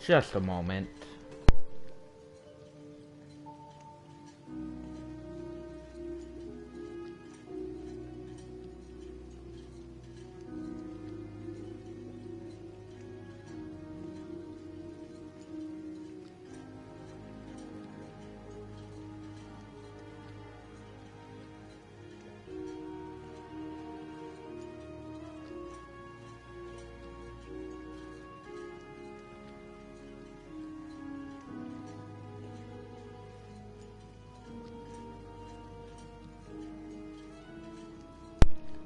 Just a moment.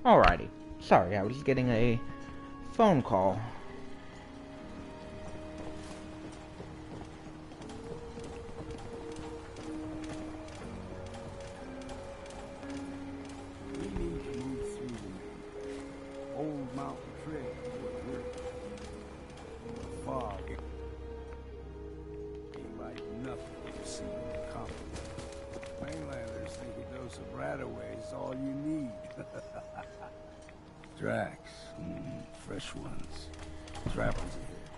Alrighty. Sorry, I was getting a phone call. We need to move through the old mountain trail. The fog ain't like nothing you've seen in the common. Mainlanders think a dose of Radaway is all you need. Drax, fresh ones. Trappers ahead.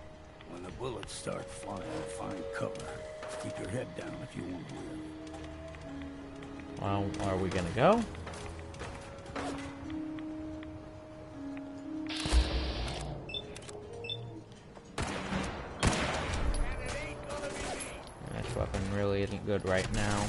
When the bullets start flying, find cover. Keep your head down if you want to live. Well, are we gonna go? This weapon really isn't good right now.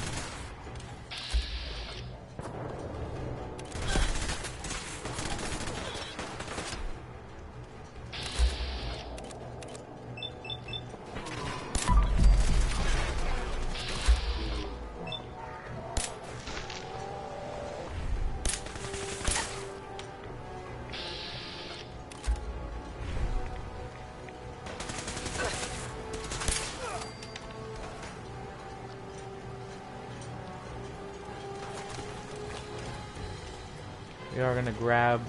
We are going to grab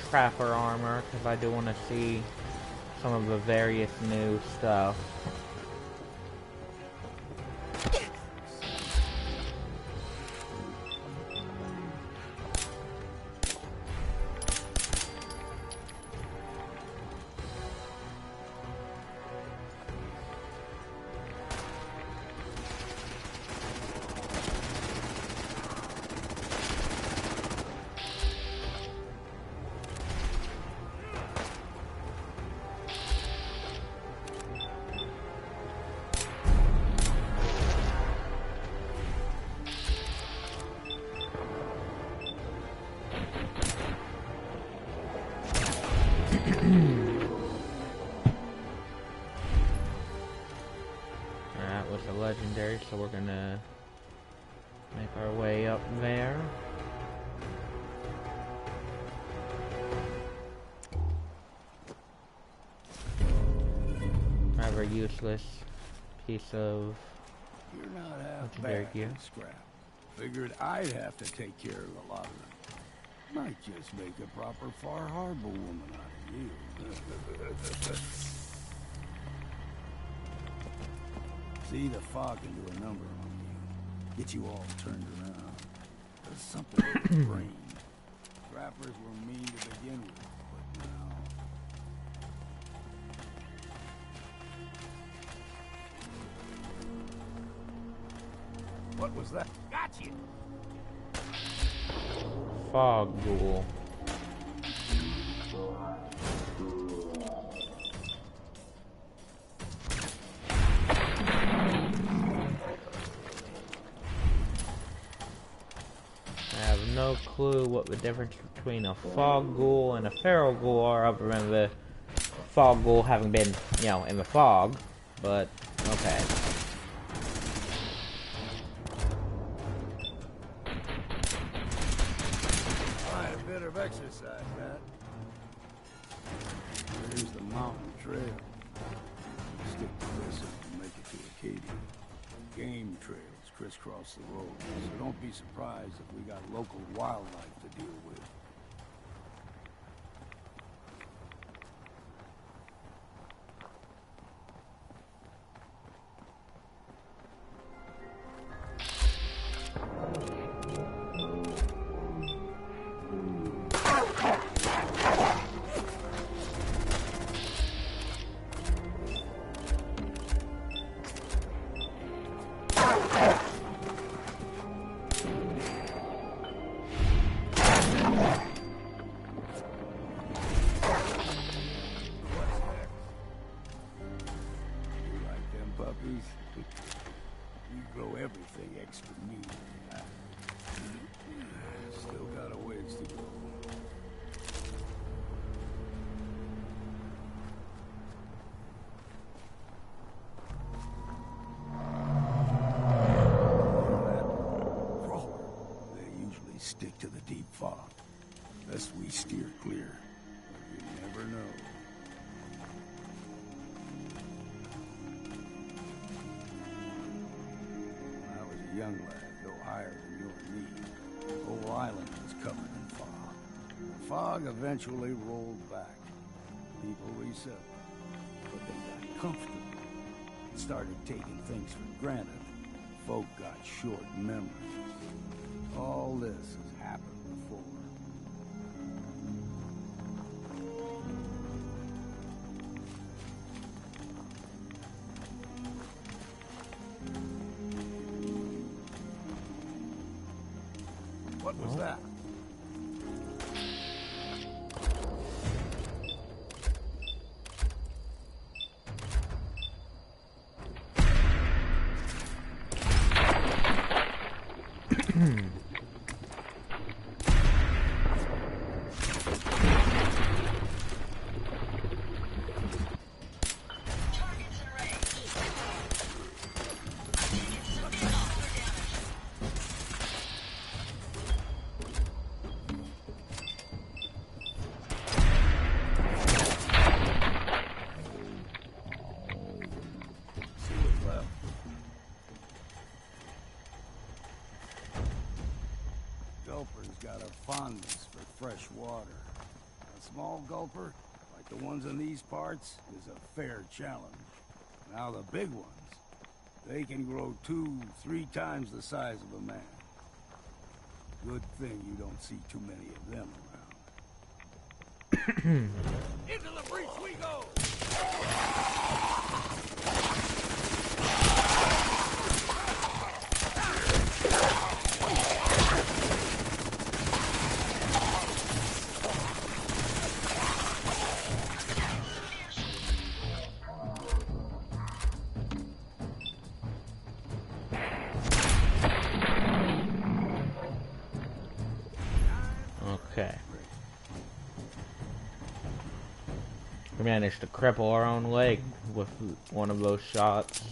Trapper armor, because I do want to see some of the various new stuff. That was a legendary, so we're gonna make our way up there. Rather useless piece of You're not half legendary bad, gear. Scrap. Figured I'd have to take care of the lot of them. Might just make a proper Far Harbor woman out of you. See, the fog can do a number on you. Get you all turned around. There's something in your brain. Trappers were mean to begin with, but now... What was that? Got you! Fog ghoul. I have no clue what the difference between a fog ghoul and a feral ghoul are, other than the fog ghoul having been, you know, in the fog, but okay. Of exercise, Matt. Here's the mountain trail. Stick to this and make it to Acadia. Game trails crisscross the road, so don't be surprised if we got local wildlife to deal with. We grow everything extra meat. Still got a ways to go. Crawler. They usually stick to the deep fog. Best we steer clear. But you never know. When I was a young lad, no higher than your knee, the whole island was covered in fog. The fog eventually rolled back. People resettled, but they got comfortable and started taking things for granted. Folk got short memories. All this has happened before. What was that? Gulper's got a fondness for fresh water. A small gulper, like the ones in these parts, is a fair challenge. Now the big ones, they can grow 2-3 times the size of a man. Good thing you don't see too many of them around. Into the breach we go! Okay. We managed to cripple our own leg with one of those shots.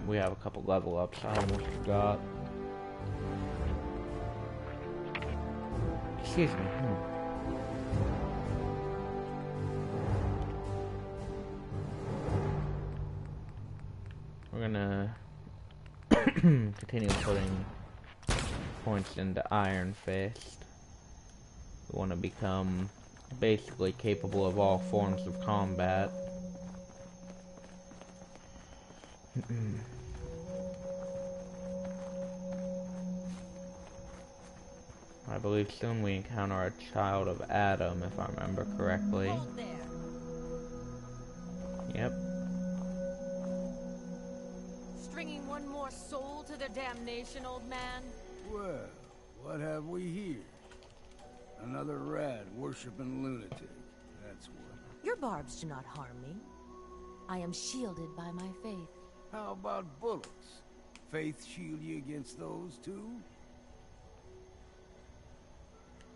We have a couple level ups I almost forgot. Excuse me. We're gonna continue putting points into Iron Fist. We want to become basically capable of all forms of combat. I believe soon we encounter a child of Adam, if I remember correctly. Hold there. Yep. Stringing one more soul to their damnation, old man? Well, what have we here? Another rat worshipping lunatic. That's what. Your barbs do not harm me. I am shielded by my faith. How about bullets? Faith shield you against those too?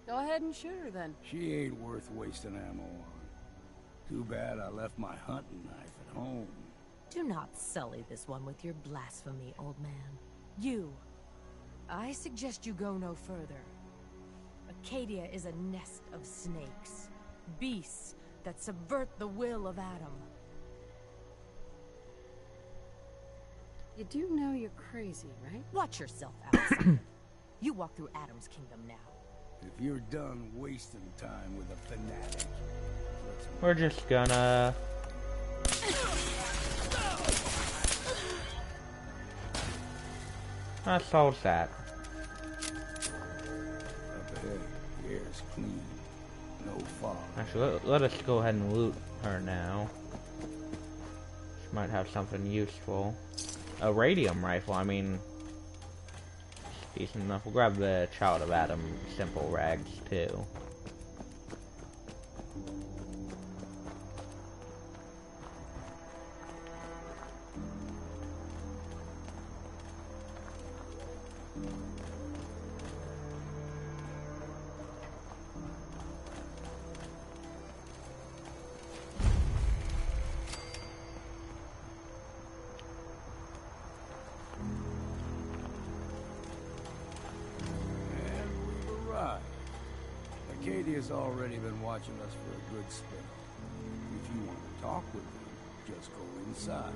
Go ahead and shoot her then. She ain't worth wasting ammo on. Too bad I left my hunting knife at home. Do not sully this one with your blasphemy, old man. You. I suggest you go no further. Acadia is a nest of snakes. Beasts that subvert the will of Adam. You do know you're crazy, right? Watch yourself, outsider. You walk through Adam's kingdom now. If you're done wasting time with a fanatic, We're just gonna... That solves that. Up ahead, the air's clean. No fog. Actually, let us go ahead and loot her now. She might have something useful. A radium rifle, I mean... decent enough. We'll grab the Child of Adam simple rags, too. has already been watching us for a good spell. If you want to talk with them, just go inside.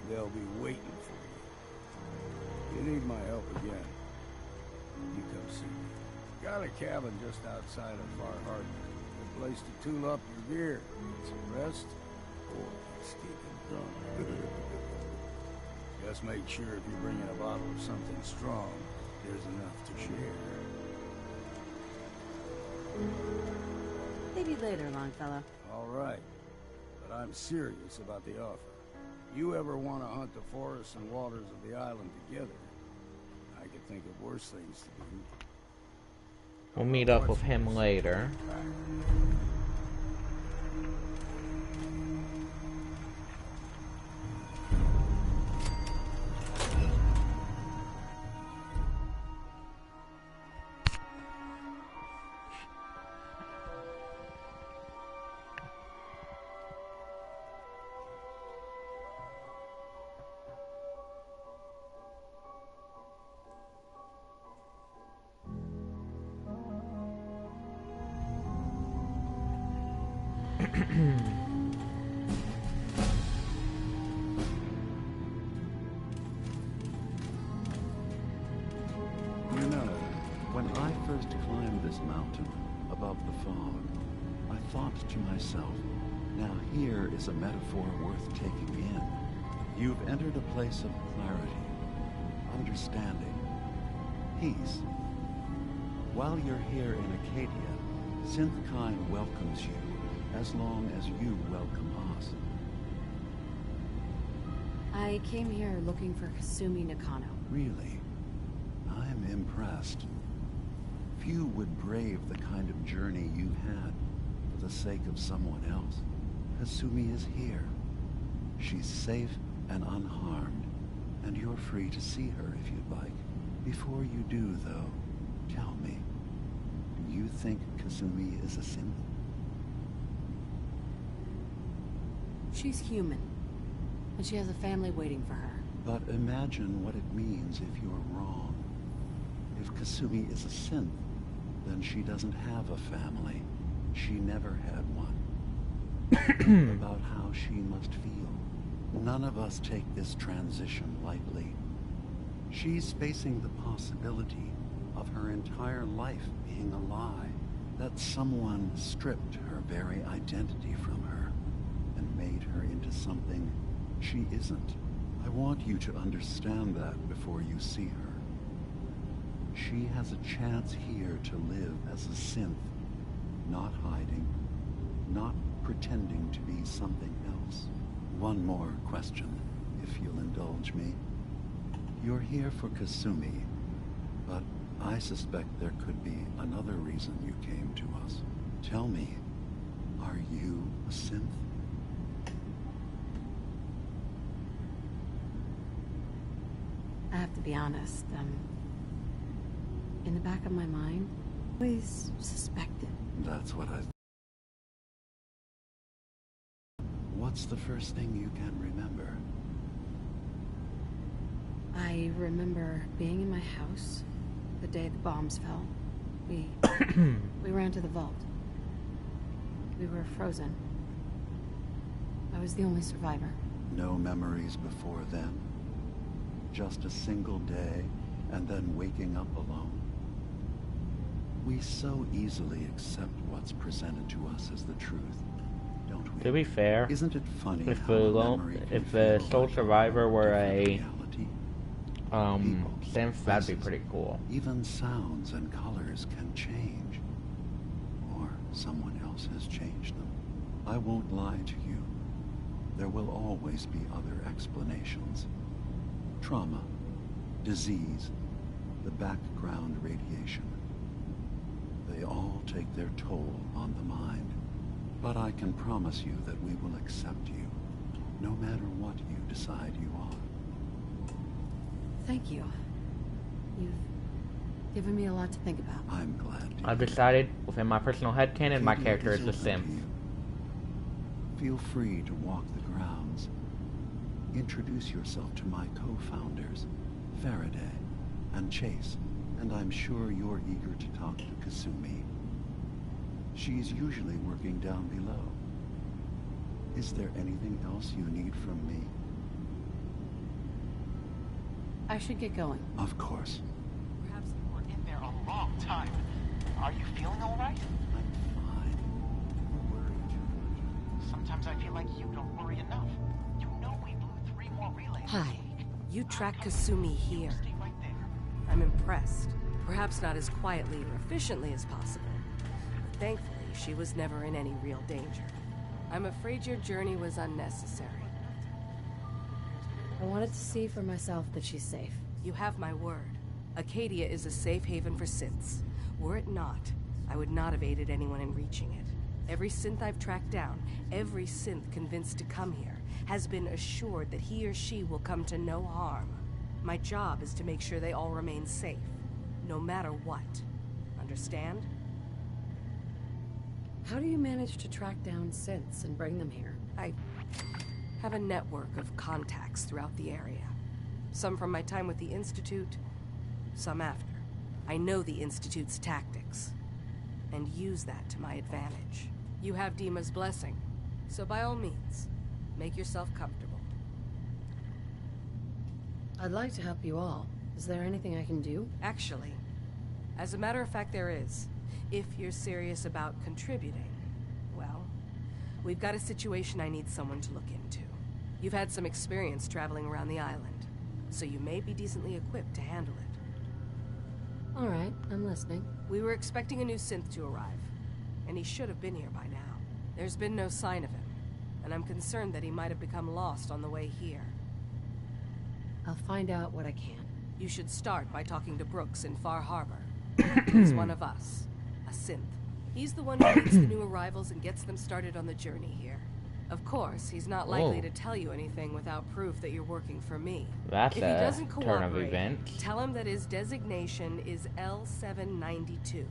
They'll be waiting for you. You need my help again, you come see me. Got a cabin just outside of Far Harbor. A place to tool up your gear, get some rest, or escaping drunk. Just make sure if you're bringing a bottle of something strong, there's enough to share. Maybe later, Longfellow. All right, but I'm serious about the offer. You ever want to hunt the forests and waters of the island together, I could think of worse things to do. We'll meet up with him later. You know, when I first climbed this mountain above the fog, I thought to myself, now here is a metaphor worth taking in. You've entered a place of clarity, understanding, peace. While you're here in Acadia, Synth Kind welcomes you as long as you welcome us. I came here looking for Kasumi Nakano. Really? I'm impressed. Few would brave the kind of journey you've had for the sake of someone else. Kasumi is here. She's safe and unharmed, and you're free to see her if you'd like. Before you do, though, tell me, do you think Kasumi is a synth? She's human, and she has a family waiting for her. But imagine what it means if you're wrong. If Kasumi is a synth, then she doesn't have a family. She never had one. Think about how she must feel. None of us take this transition lightly. She's facing the possibility of her entire life being a lie. That someone stripped her very identity from her and made her into something she isn't. I want you to understand that before you see her. She has a chance here to live as a synth, not hiding, not pretending to be something else. One more question, if you'll indulge me. You're here for Kasumi, but I suspect there could be another reason you came to us. Tell me, are you a synth? I have to be honest, in the back of my mind, I always suspected. That's what I... What's the first thing you can remember? I remember being in my house the day the bombs fell. We ran to the vault. We were frozen. I was the only survivor. No memories before then? Just a single day, and then waking up alone? We so easily accept what's presented to us as the truth, don't we? To be fair, Isn't it funny if how a memory can if the feel sole like survivor were a reality? People, synth, that'd be places, pretty cool. Even sounds and colors can change. Or someone else has changed them. I won't lie to you. There will always be other explanations. Trauma, disease, the background radiation. They all take their toll on the mind. But I can promise you that we will accept you, no matter what you decide you are. Thank you. You've given me a lot to think about. I'm glad to. I've decided, within my personal headcanon, my Katie, character is it's a open synth. to you. Feel free to walk the grounds. Introduce yourself to my co-founders, Faraday and Chase, and I'm sure you're eager to talk to Kasumi. She's usually working down below. Is there anything else you need from me? I should get going. Of course. Perhaps you were in there a long time. Are you feeling all right? I'm fine. You're worried too much. Sometimes I feel like you don't worry enough. You know we blew 3 more relays. Hi. You tracked Kasumi here. Stay right there. I'm impressed. Perhaps not as quietly or efficiently as possible. But thankfully, she was never in any real danger. I'm afraid your journey was unnecessary. I wanted to see for myself that she's safe. You have my word. Acadia is a safe haven for synths. Were it not, I would not have aided anyone in reaching it. Every synth I've tracked down, every synth convinced to come here, has been assured that he or she will come to no harm. My job is to make sure they all remain safe, no matter what. Understand? How do you manage to track down synths and bring them here? I have a network of contacts throughout the area. Some from my time with the Institute, some after. I know the Institute's tactics, and use that to my advantage. You have Dima's blessing, so by all means, make yourself comfortable. I'd like to help you all. Is there anything I can do? Actually, as a matter of fact, there is. If you're serious about contributing, well, we've got a situation I need someone to look into. You've had some experience traveling around the island, so you may be decently equipped to handle it. All right, I'm listening. We were expecting a new synth to arrive, and he should have been here by now. There's been no sign of him, and I'm concerned that he might have become lost on the way here. I'll find out what I can. You should start by talking to Brooks in Far Harbor. He's one of us, a synth. He's the one who meets the new arrivals and gets them started on the journey here. Of course, he's not likely to tell you anything without proof that you're working for me. That's If he doesn't a turn of cooperate, events. tell him that his designation is L792.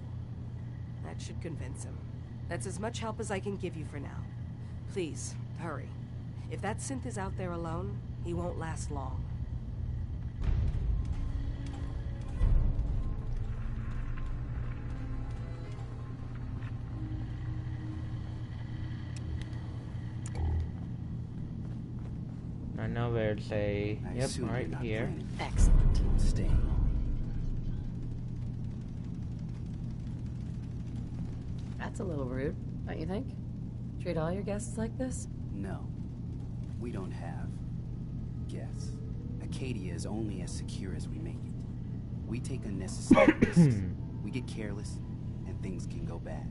That should convince him. That's as much help as I can give you for now. Please, hurry. If that synth is out there alone, he won't last long. I know there's a... I Yep, assume right you're not here. planning Excellent. on staying. That's a little rude, don't you think? Treat all your guests like this? No. We don't have guests. Acadia is only as secure as we make it. We take unnecessary risks. We get careless, and things can go bad.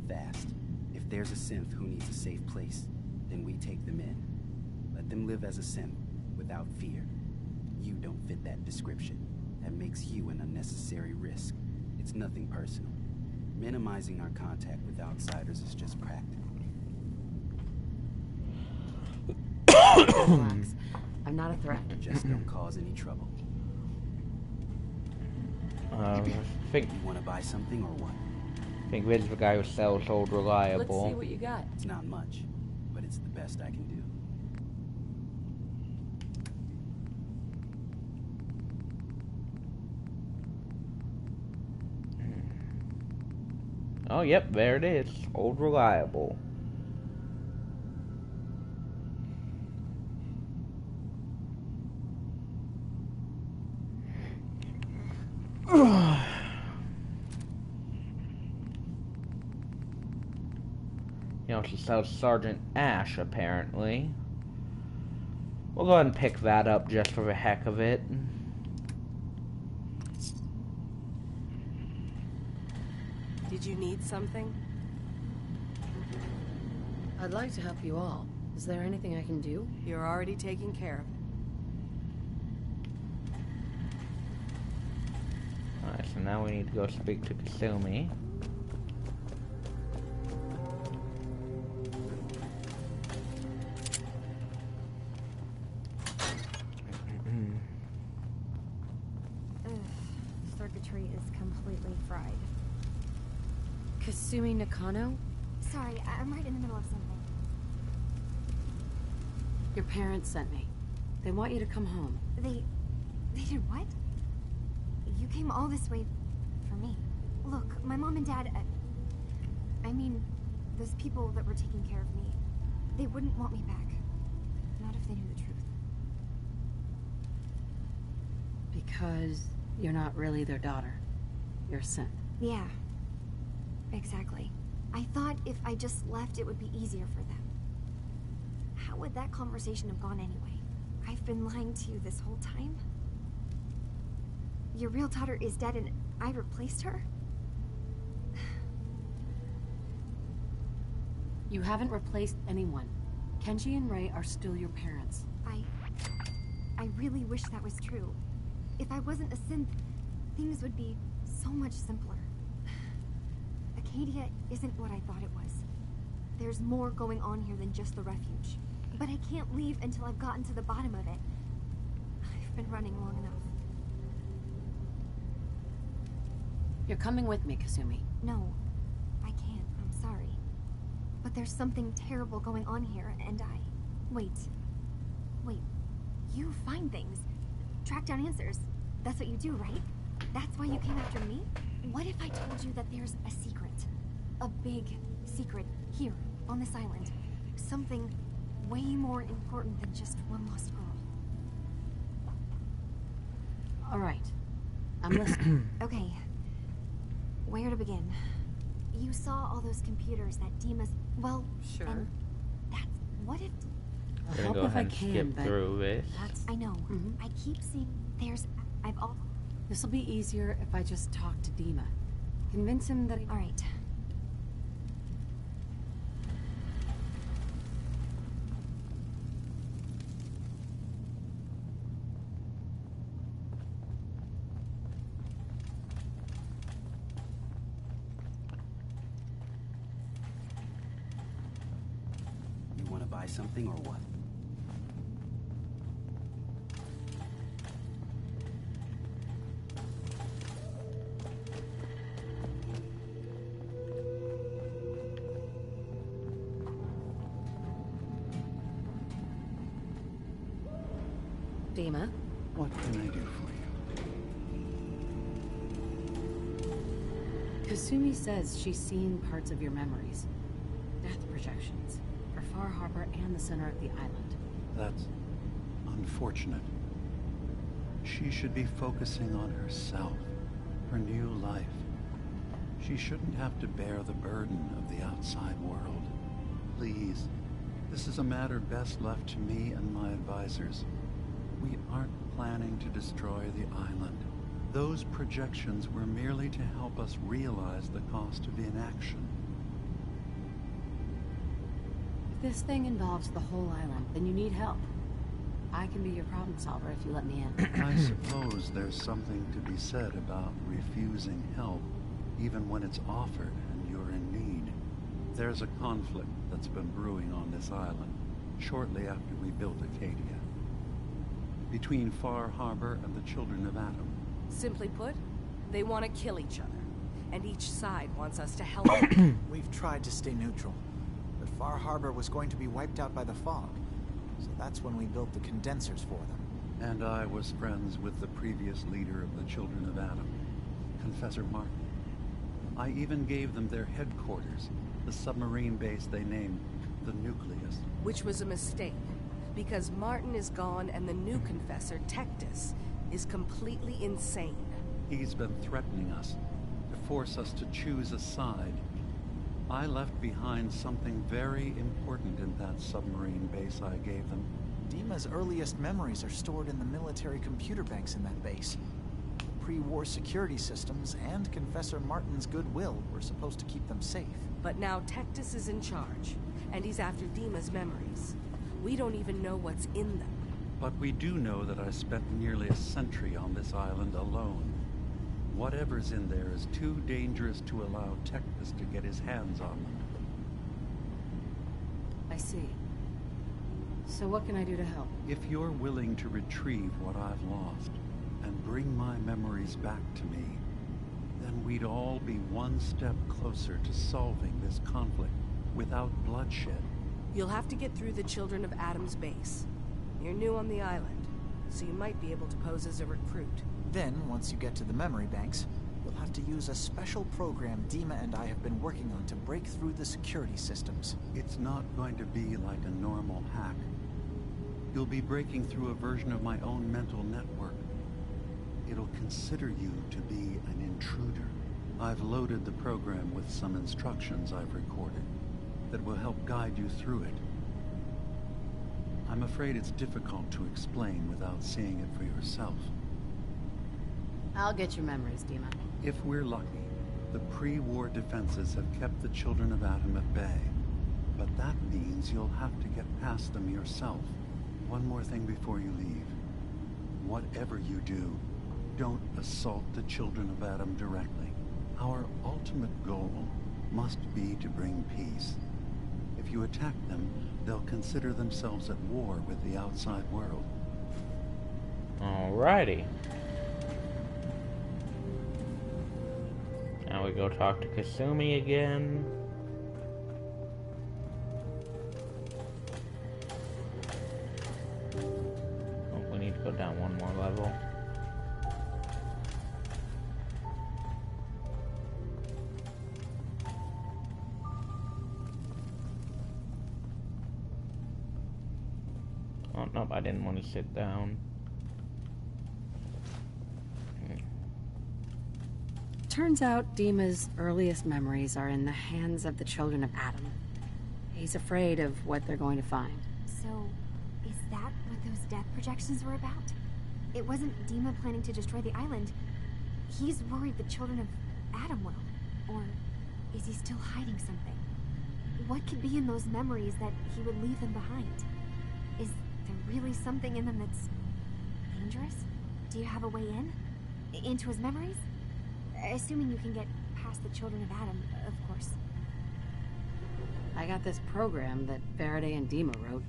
Fast. If there's a synth who needs a safe place, then we take them in. Let them live as a synth, without fear. You don't fit that description. That makes you an unnecessary risk. It's nothing personal. Minimizing our contact with outsiders is just practical. Relax. I'm not a threat. Just don't cause any trouble. I think You want to buy something or what? this is the guy who sells Old Let's Reliable. see what you got. It's not much, but it's the best I can do. Oh, yep, there it is. Old Reliable. He also sells Sergeant Ash, apparently. We'll go ahead and pick that up just for the heck of it. Did you need something? I'd like to help you all. Is there anything I can do? You're already taking care of it. Alright, so now we need to go speak to Kasumi. Circuitry is completely fried. Kasumi Nakano? Sorry, I'm right in the middle of something. Your parents sent me. They want you to come home. They did what? You came all this way for me. Look, my mom and dad, I I mean, those people that were taking care of me, they wouldn't want me back. Not if they knew the truth. Because you're not really their daughter. You're a synth. Yeah. Exactly. I thought if I just left, it would be easier for them. How would that conversation have gone anyway? I've been lying to you this whole time? Your real daughter is dead and I replaced her? You haven't replaced anyone. Kenji and Ray are still your parents. I really wish that was true. If I wasn't a synth, things would be so much simpler. Acadia isn't what I thought it was. There's more going on here than just the refuge. But I can't leave until I've gotten to the bottom of it. I've been running long enough. You're coming with me, Kasumi. No, I can't. I'm sorry. But there's something terrible going on here, and I... Wait. You find things. Track down answers. That's what you do, right? That's why you came after me? What if I told you that there's a secret? A big secret here, on this island. Something way more important than just one lost girl. All right. I'm listening. Okay. Where to begin? You saw all those computers that Dima's... Well, Sure. and that's... What if... I'll Gonna help go if I ahead and can, skip but through this. that's... I know. I keep seeing... I've all... This'll be easier if I just talk to Dima. Convince him that All right. You want to buy something or what? Dima. What can I do for you? Kasumi says she's seen parts of your memories. Death projections. For Far Harbor and the center of the island. That's unfortunate. She should be focusing on herself, her new life. She shouldn't have to bear the burden of the outside world. Please, this is a matter best left to me and my advisors. We aren't planning to destroy the island. Those projections were merely to help us realize the cost of inaction. If this thing involves the whole island, then you need help. I can be your problem solver if you let me in. I suppose there's something to be said about refusing help, even when it's offered and you're in need. There's a conflict that's been brewing on this island, shortly after we built Acadia. Between Far Harbor and the Children of Adam. Simply put, they want to kill each other, and each side wants us to help them. We've tried to stay neutral, but Far Harbor was going to be wiped out by the fog, so that's when we built the condensers for them. And I was friends with the previous leader of the Children of Adam, Confessor Martin. I even gave them their headquarters, the submarine base they named the Nucleus. Which was a mistake, because Martin is gone and the new confessor, Tectus, is completely insane. He's been threatening us, to force us to choose a side. I left behind something very important in that submarine base I gave them. Dima's earliest memories are stored in the military computer banks in that base. The pre-war security systems and Confessor Martin's goodwill were supposed to keep them safe. But now Tectus is in charge, and he's after Dima's memories. We don't even know what's in them. But we do know that I spent nearly a century on this island alone. Whatever's in there is too dangerous to allow Tectus to get his hands on them. I see. So what can I do to help? If you're willing to retrieve what I've lost and bring my memories back to me, then we'd all be one step closer to solving this conflict without bloodshed. You'll have to get through the Children of Adam's base. You're new on the island, so you might be able to pose as a recruit. Then, once you get to the memory banks, you'll have to use a special program Dima and I have been working on to break through the security systems. It's not going to be like a normal hack. You'll be breaking through a version of my own mental network. It'll consider you to be an intruder. I've loaded the program with some instructions I've recorded that will help guide you through it. I'm afraid it's difficult to explain without seeing it for yourself. I'll get your memories, Dima. If we're lucky, the pre-war defenses have kept the children of Adam at bay. But that means you'll have to get past them yourself. One more thing before you leave. Whatever you do, don't assault the children of Adam directly. Our ultimate goal must be to bring peace. If you attack them, they'll consider themselves at war with the outside world. Alrighty. Now we go talk to Kasumi again. Oh, we need to go down one more level. Oh, nope, I didn't want to sit down. Turns out Dima's earliest memories are in the hands of the children of Adam. He's afraid of what they're going to find. So, is that what those death projections were about? It wasn't Dima planning to destroy the island. He's worried the children of Adam will. Or is he still hiding something? What could be in those memories that he would leave them behind? Is there really something in them that's dangerous? Do you have a way in? Into his memories? Assuming you can get past the children of Adam, of course. I got this program that Faraday and Dima wrote.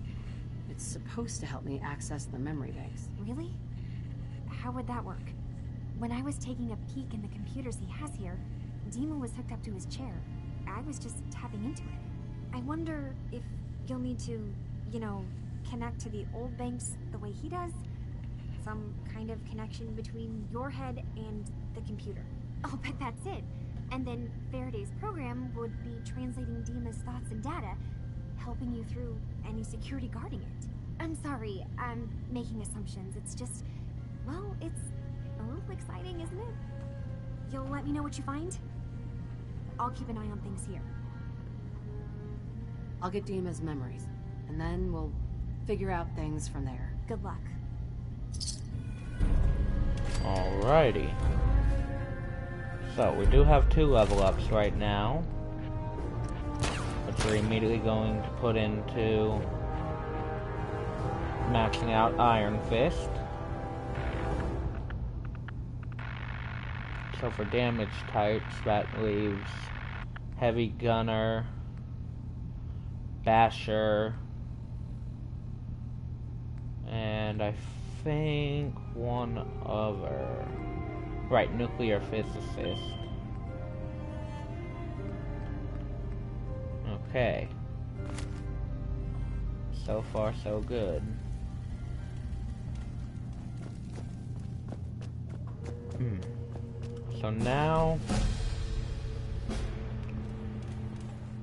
It's supposed to help me access the memory banks. Really? How would that work? When I was taking a peek in the computers he has here, Dima was hooked up to his chair. I was just tapping into it. I wonder if you'll need to, connect to the old banks the way he does? Some kind of connection between your head and the computer. Oh, but that's it. And then Faraday's program would be translating Dima's thoughts and data, helping you through any security guarding it. I'm sorry, I'm making assumptions. It's just, well, it's a little exciting, isn't it? You'll let me know what you find? I'll keep an eye on things here. I'll get Dima's memories, and then we'll figure out things from there. Good luck. Alrighty. So, we do have 2 level ups right now, which we're immediately going to put into maxing out Iron Fist. So for damage types, that leaves Heavy Gunner, Basher, and I think one other. Right, Nuclear Physicist. Okay. So far, so good. So now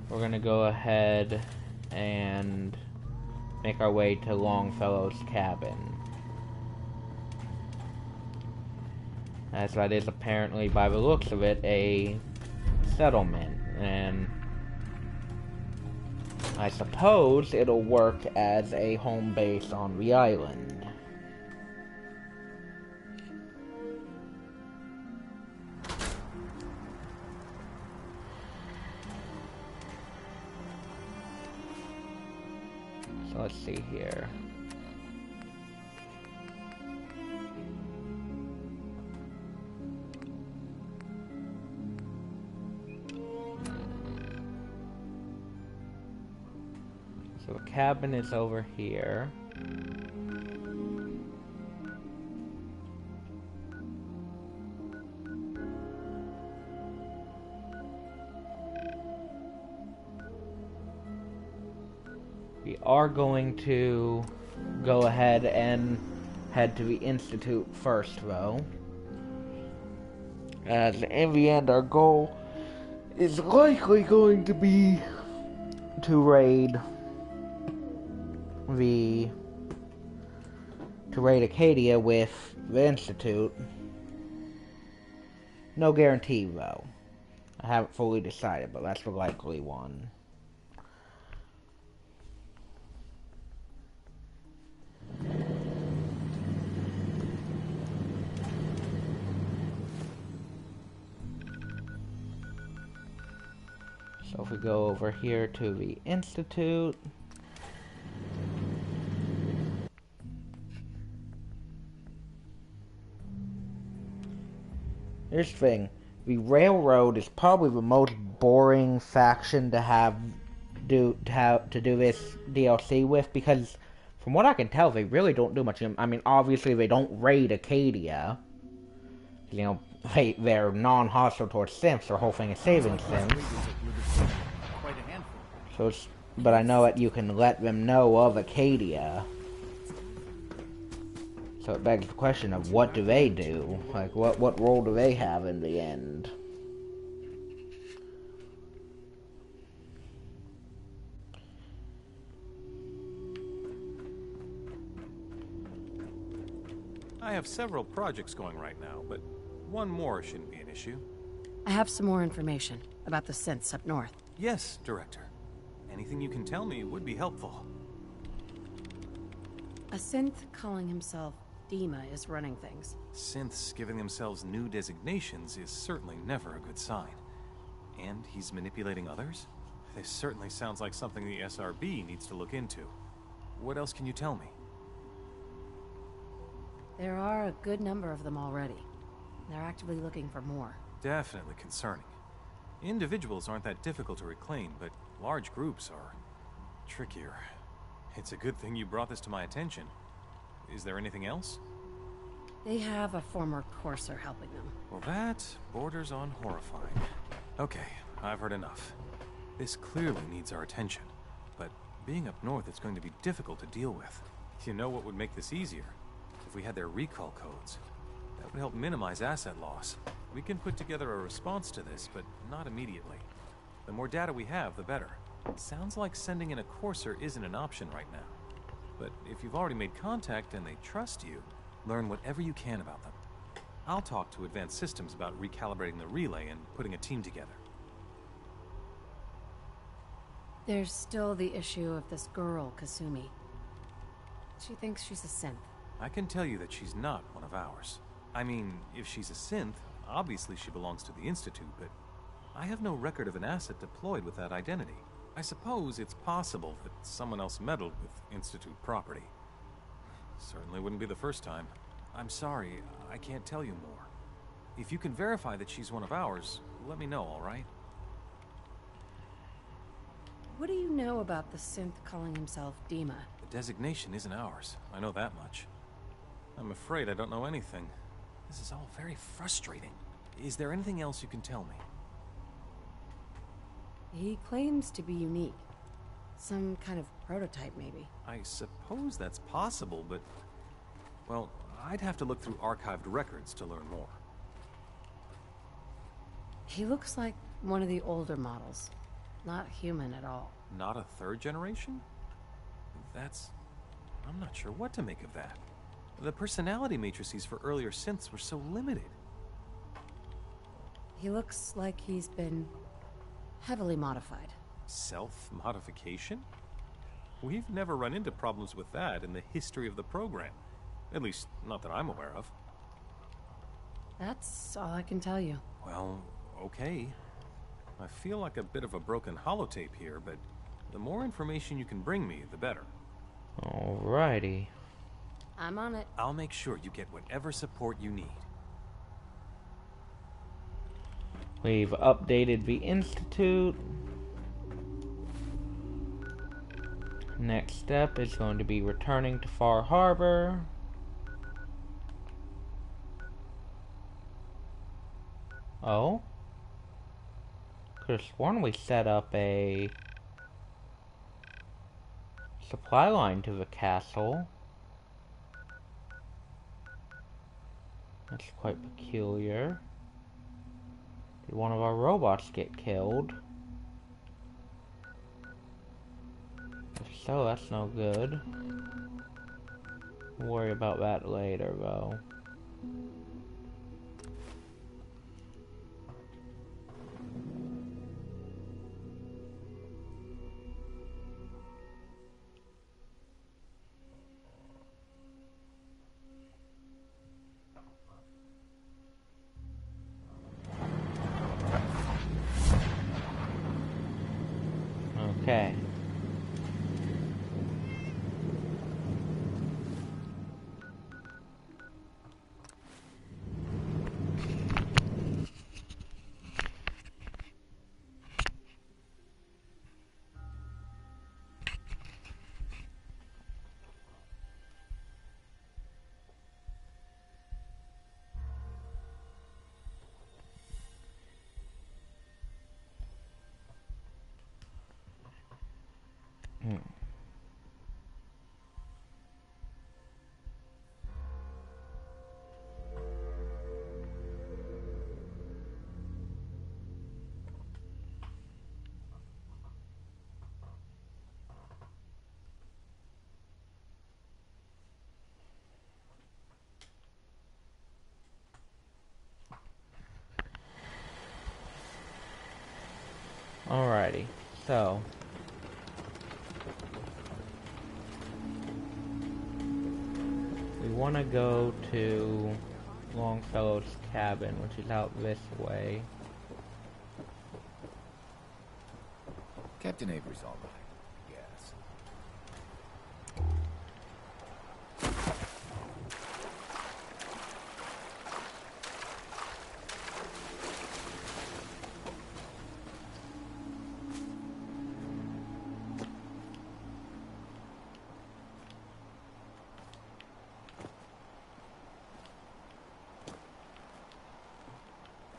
we're gonna go ahead and make our way to Longfellows Cabin, as that is apparently, by the looks of it, a settlement, and I suppose it'll work as a home base on the island. So let's see here. So the cabin is over here. We are going to go ahead and head to the Institute first, though. As in the end, our goal is likely going to be to raid Acadia with the Institute. No guarantee, though. I haven't fully decided, but that's the likely one. So if we go over here to the Institute, here's the thing. The Railroad is probably the most boring faction to do this DLC with, because from what I can tell, they really don't do much. I mean, obviously they don't raid Acadia. You know, they're non-hostile towards synths. Their whole thing is saving synths. So but I know that you can let them know of Acadia. So it begs the question of what do they do? Like, what role do they have in the end? I have several projects going right now, but one more shouldn't be an issue. I have some more information about the synths up north. Yes, Director. Anything you can tell me would be helpful. A synth calling himself Dima is running things. Synths giving themselves new designations is certainly never a good sign. And he's manipulating others? This certainly sounds like something the SRB needs to look into. What else can you tell me? There are a good number of them already. They're actively looking for more. Definitely concerning. Individuals aren't that difficult to reclaim, but large groups are trickier. It's a good thing you brought this to my attention. Is there anything else? They have a former courser helping them. Well, that borders on horrifying. Okay, I've heard enough. This clearly needs our attention, but being up north, it's going to be difficult to deal with. You know what would make this easier? If we had their recall codes. That would help minimize asset loss. We can put together a response to this, but not immediately. The more data we have, the better. It sounds like sending in a courser isn't an option right now. But if you've already made contact and they trust you, learn whatever you can about them. I'll talk to Advanced Systems about recalibrating the relay and putting a team together. There's still the issue of this girl, Kasumi. She thinks she's a synth. I can tell you that she's not one of ours. I mean, if she's a synth, obviously she belongs to the Institute, but I have no record of an asset deployed with that identity. I suppose it's possible that someone else meddled with Institute property. Certainly wouldn't be the first time. I'm sorry, I can't tell you more. If you can verify that she's one of ours, let me know, all right? What do you know about the synth calling himself Dima? The designation isn't ours. I know that much. I'm afraid I don't know anything. This is all very frustrating. Is there anything else you can tell me? He claims to be unique. Some kind of prototype, maybe. I suppose that's possible, but... well, I'd have to look through archived records to learn more. He looks like one of the older models. Not human at all. Not a third generation? That's... I'm not sure what to make of that. The personality matrices for earlier synths were so limited. He looks like he's been heavily modified. Self-modification? We've never run into problems with that in the history of the program. At least, not that I'm aware of. That's all I can tell you. Well, okay. I feel like a bit of a broken holotape here, but the more information you can bring me, the better. Alrighty. I'm on it. I'll make sure you get whatever support you need. We've updated the Institute. Next step is going to be returning to Far Harbor. Oh? Could have sworn we set up a supply line to the castle. That's quite peculiar. Did one of our robots get killed? If so, that's no good. We'll worry about that later, though. Okay. Alrighty, so we want to go to Longfellows Cabin, which is out this way. Captain Avery's all right, yes.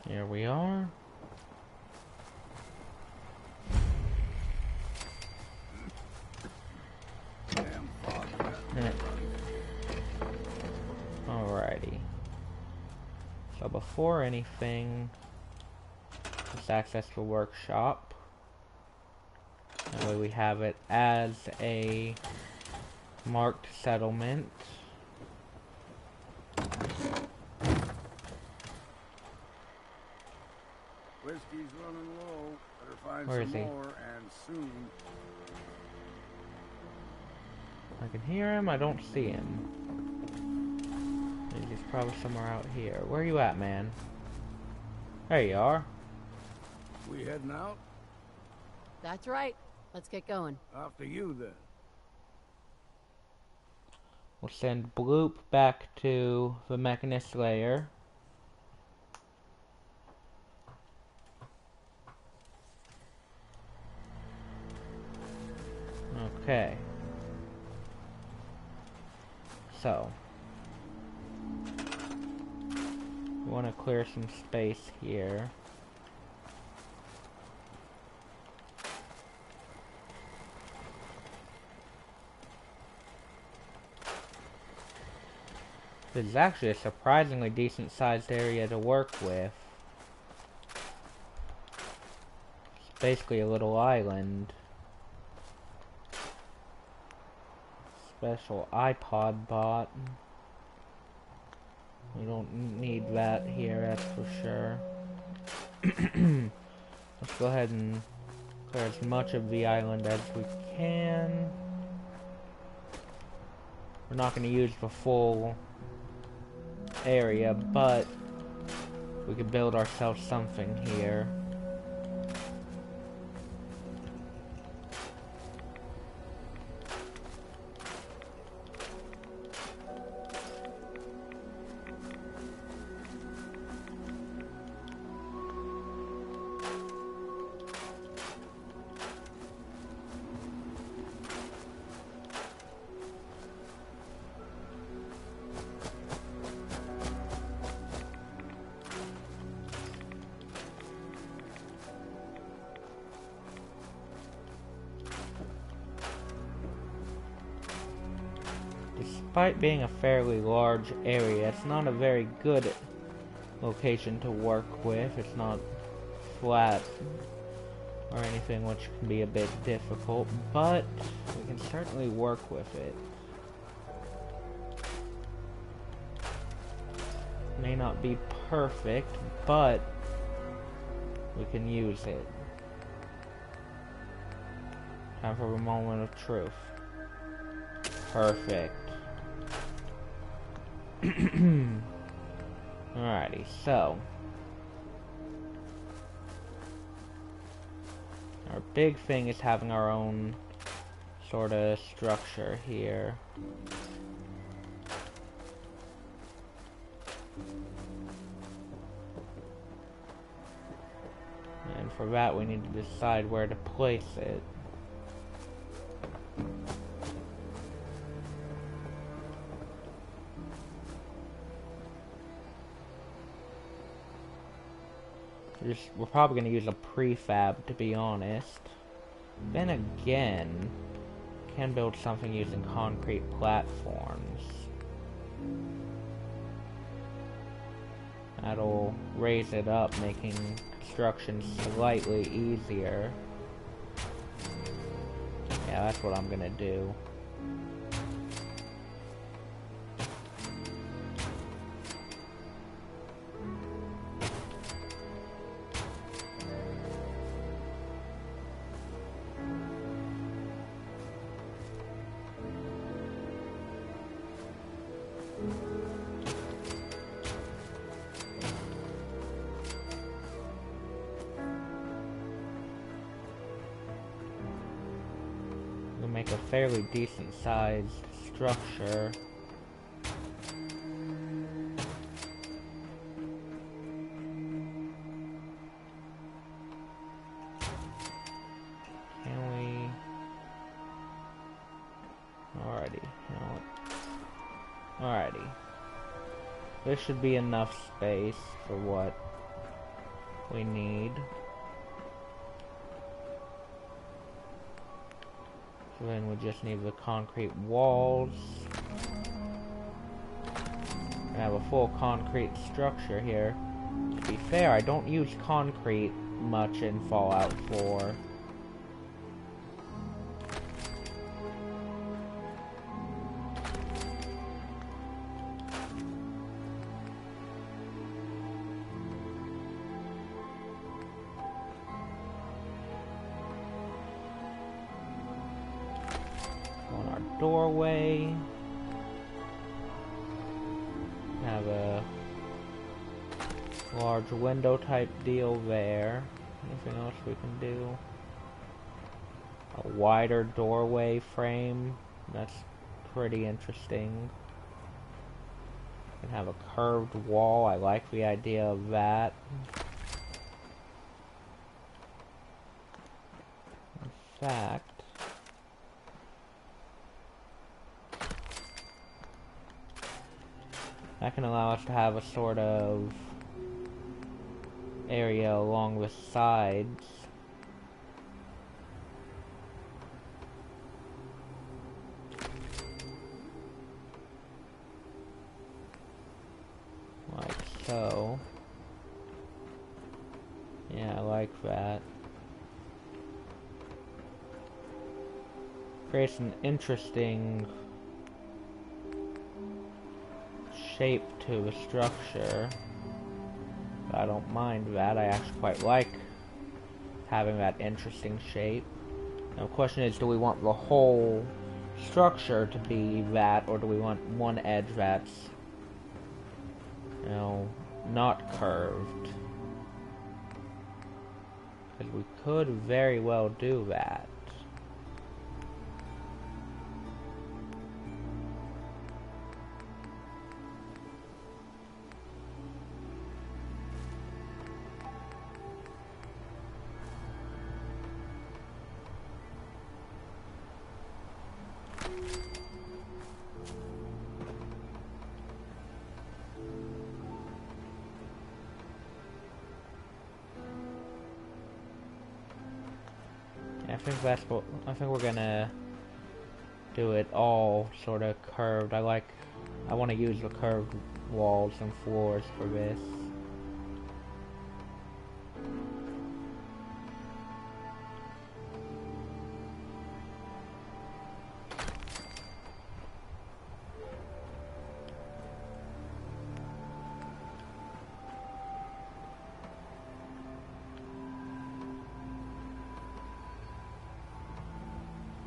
Here we are. Alrighty. So before anything, let's access the workshop. That way we have it as a marked settlement. Whiskey's running low. Better find Where some is he? more, and soon. I can hear him, I don't see him. He's probably somewhere out here. Where are you at, man? There you are. We heading out? That's right. Let's get going. After you, then. We'll send Bloop back to the Mechanist layer. Okay. So, we want to clear some space here. This is actually a surprisingly decent sized area to work with. It's basically a little island. Special iPod bot. We don't need that here, that's for sure. Let's go ahead and clear as much of the island as we can. We're not going to use the full area, but we could build ourselves something here. Despite being a fairly large area, it's not a very good location to work with. It's not flat or anything, which can be a bit difficult, but we can certainly work with it. May not be perfect, but we can use it. Time for a moment of truth. Perfect. Alrighty, so our big thing is having our own sort of structure here. And for that we need to decide where to place it. We're probably going to use a prefab, to be honest. Then again, can build something using concrete platforms. That'll raise it up, making construction slightly easier. Yeah, that's what I'm going to do. Make a fairly decent sized structure. Can we? Alrighty, you know what? Alrighty. This should be enough space for what we need. So then we just need the concrete walls. We have a full concrete structure here. To be fair, I don't use concrete much in Fallout 4. Doorway. Have a large window type deal there. Anything else we can do? A wider doorway frame. That's pretty interesting. Can have a curved wall. I like the idea of that. In fact, that can allow us to have a sort of area along the sides. Like so. Yeah, I like that. Creates an interesting shape to the structure. But I don't mind that. I actually quite like having that interesting shape. Now the question is, do we want the whole structure to be that, or do we want one edge that's, you know, not curved? Because we could very well do that. I think we're gonna do it all sort of curved. I want to use the curved walls and floors for this.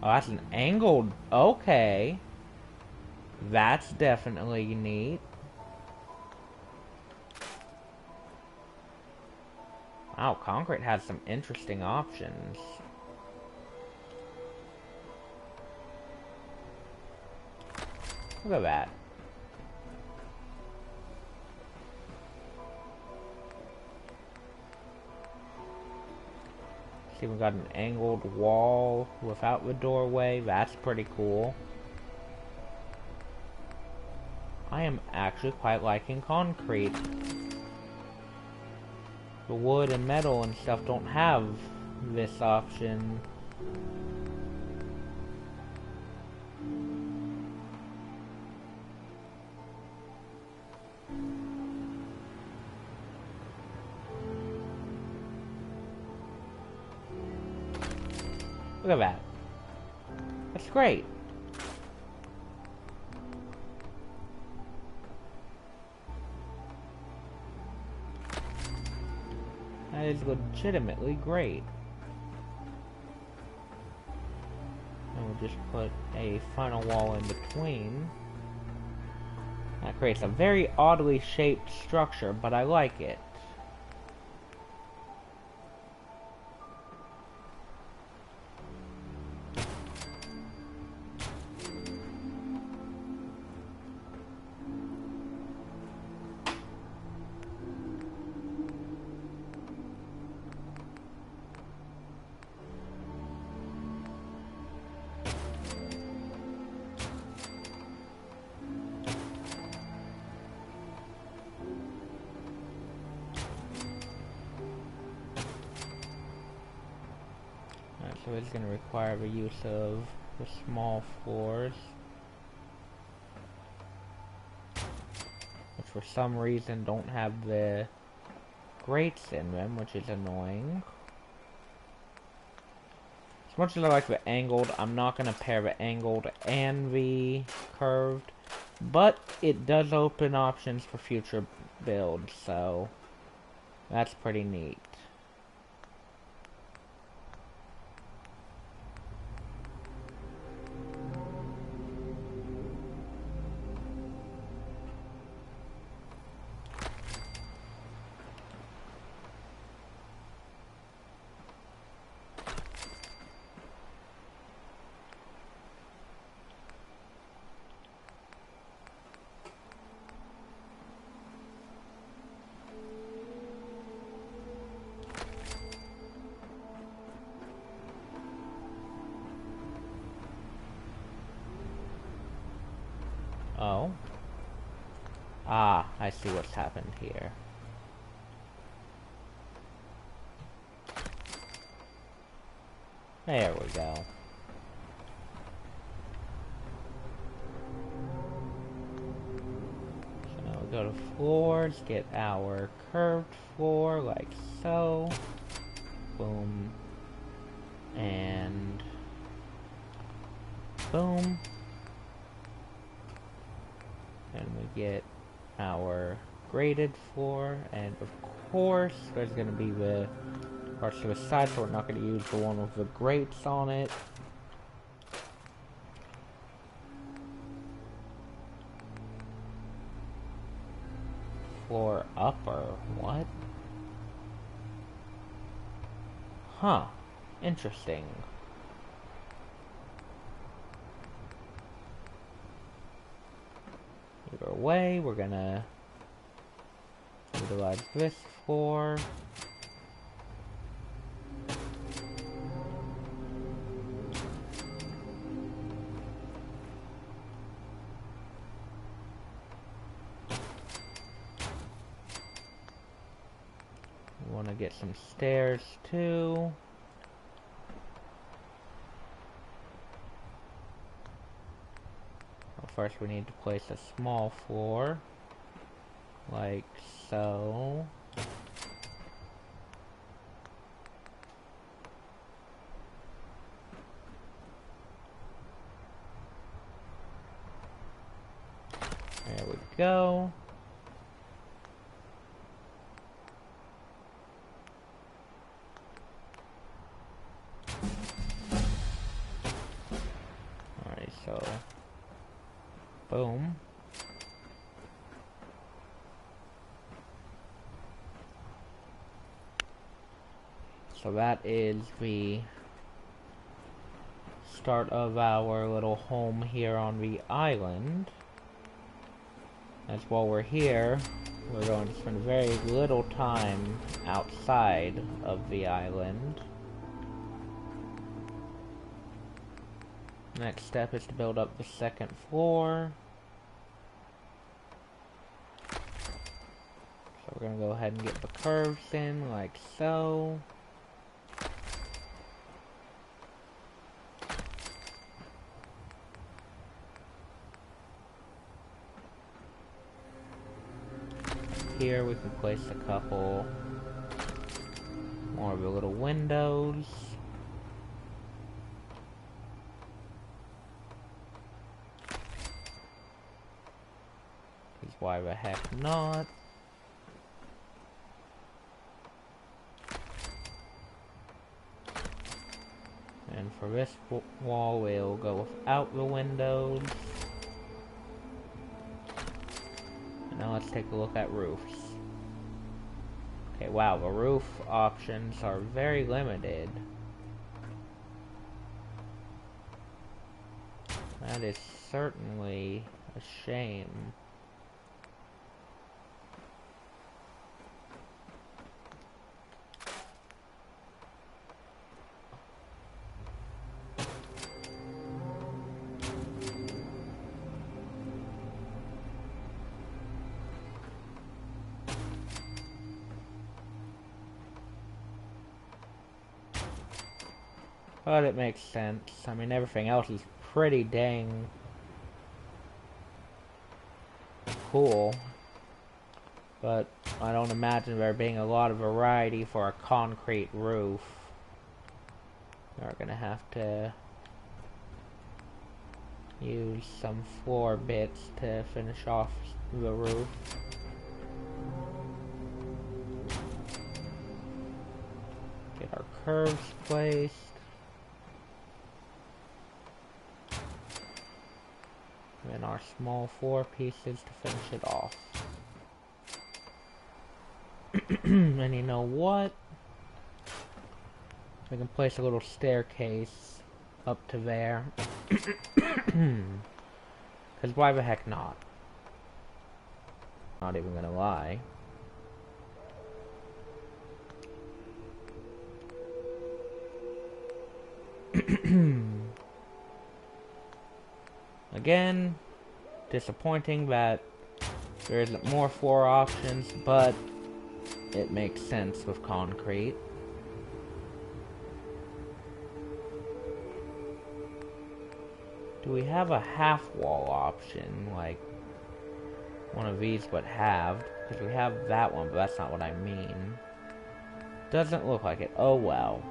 Oh, that's an angled... Okay. That's definitely neat. Wow, concrete has some interesting options. Look at that. See, we got an angled wall without the doorway. That's pretty cool. I am actually quite liking concrete. The wood and metal and stuff don't have this option. Look at that. That's great. That is legitimately great. And we'll just put a final wall in between. That creates a very oddly shaped structure, but I like it. So it's going to require the use of the small floors, which for some reason don't have the grates in them, which is annoying. As much as I like the angled, I'm not going to pair the angled and the curved, but it does open options for future builds, so that's pretty neat. Oh. Ah, I see what's happened here. There we go. So now we go to floors, get our curved floor like so. Boom. And boom. And we get our graded floor, and of course there's going to be the parts to the side, so we're not going to use the one with the grates on it. Floor upper, what? Huh, interesting. Either way, we're gonna utilize this floor. We want to get some stairs too. First we need to place a small floor, like so. There we go. Boom. So that is the start of our little home here on the island. As while we're here, we're going to spend very little time outside of the island. Next step is to build up the second floor. So we're going to go ahead and get the curves in like so. Here we can place a couple more of the little windows. Because why the heck not? And for this wall we'll go without the windows. Now let's take a look at roofs. Okay, wow, the roof options are very limited. That is certainly a shame. But it makes sense. I mean, everything else is pretty dang cool. But I don't imagine there being a lot of variety for a concrete roof. We're gonna have to use some floor bits to finish off the roof. Get our curves placed. And our small floor pieces to finish it off. And you know what? We can place a little staircase up to there. Because why the heck not? Not even gonna lie. Again, disappointing that there isn't more floor options, but it makes sense with concrete. Do we have a half wall option, like one of these but halved? Because we have that one, but that's not what I mean. Doesn't look like it. Oh well.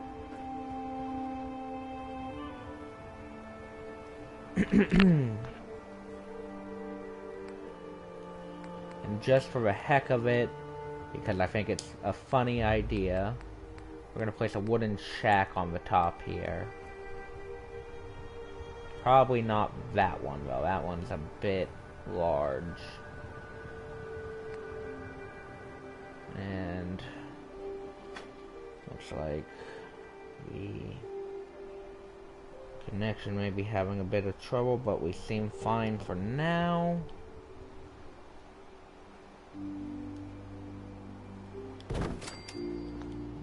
And just for the heck of it, because I think it's a funny idea, we're gonna place a wooden shack on the top here. Probably not that one though, that one's a bit large. And looks like the connection may be having a bit of trouble, but we seem fine for now.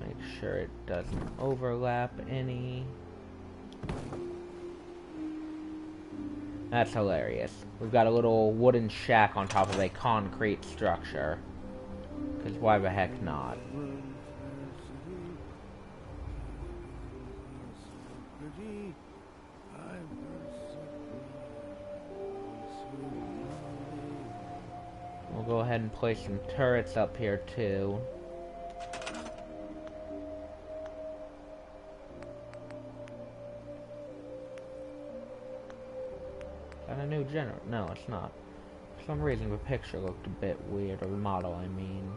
Make sure it doesn't overlap any. That's hilarious. We've got a little wooden shack on top of a concrete structure. Because why the heck not? We'll go ahead and place some turrets up here too. Is that a new generator? No, it's not. For some reason the picture looked a bit weird, or the model I mean.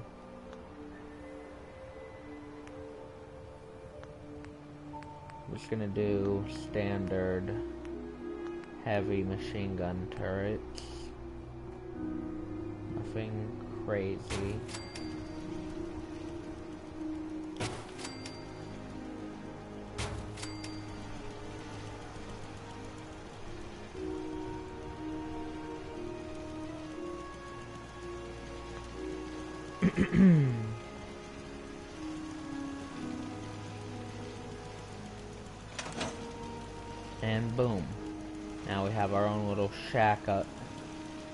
I'm just gonna do standard heavy machine gun turrets. Nothing crazy. And boom. Now we have our own little shack up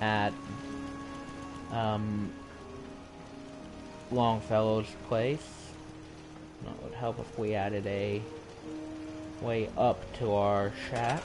at Longfellow's place. It would help if we added a way up to our shack.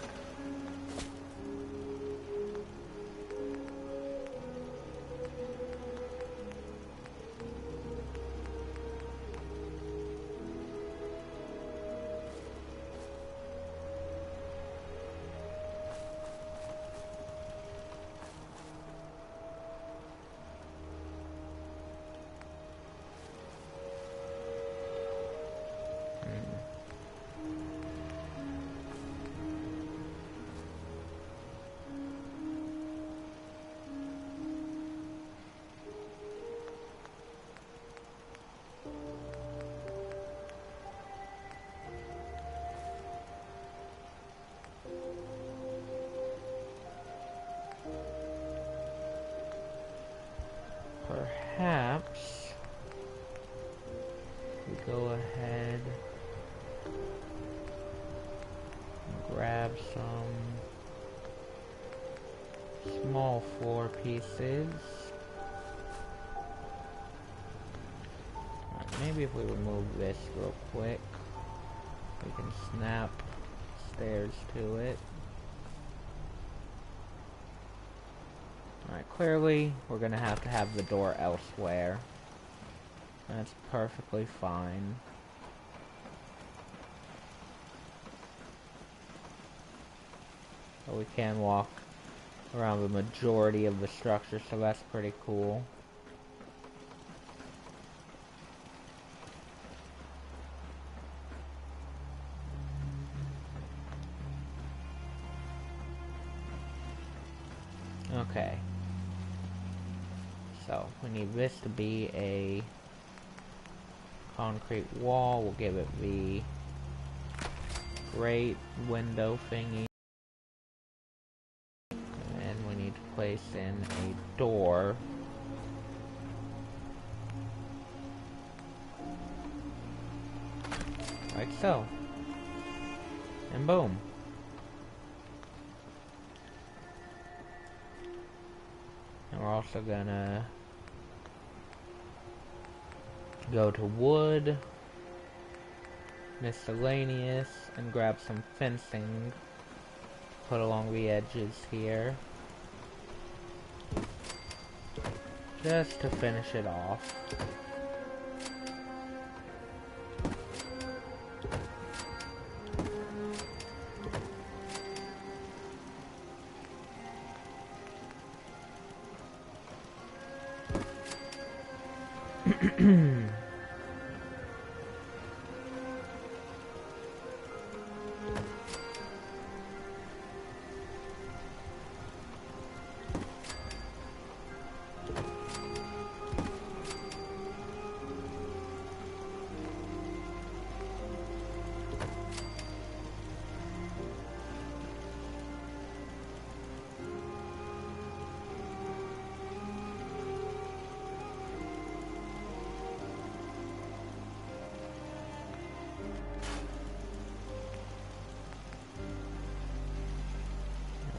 Perhaps we go ahead and grab some small floor pieces. Alright, maybe if we remove this real quick, we can snap stairs to it. Alright, clearly we're gonna have to have the door elsewhere. That's perfectly fine. But we can walk around the majority of the structure, so that's pretty cool. Okay. So, we need this to be a concrete wall. We'll give it the great window thingy. And we need to place in a door. Like so. And boom. And we're also gonna go to wood, miscellaneous, and grab some fencing, put along the edges here, just to finish it off.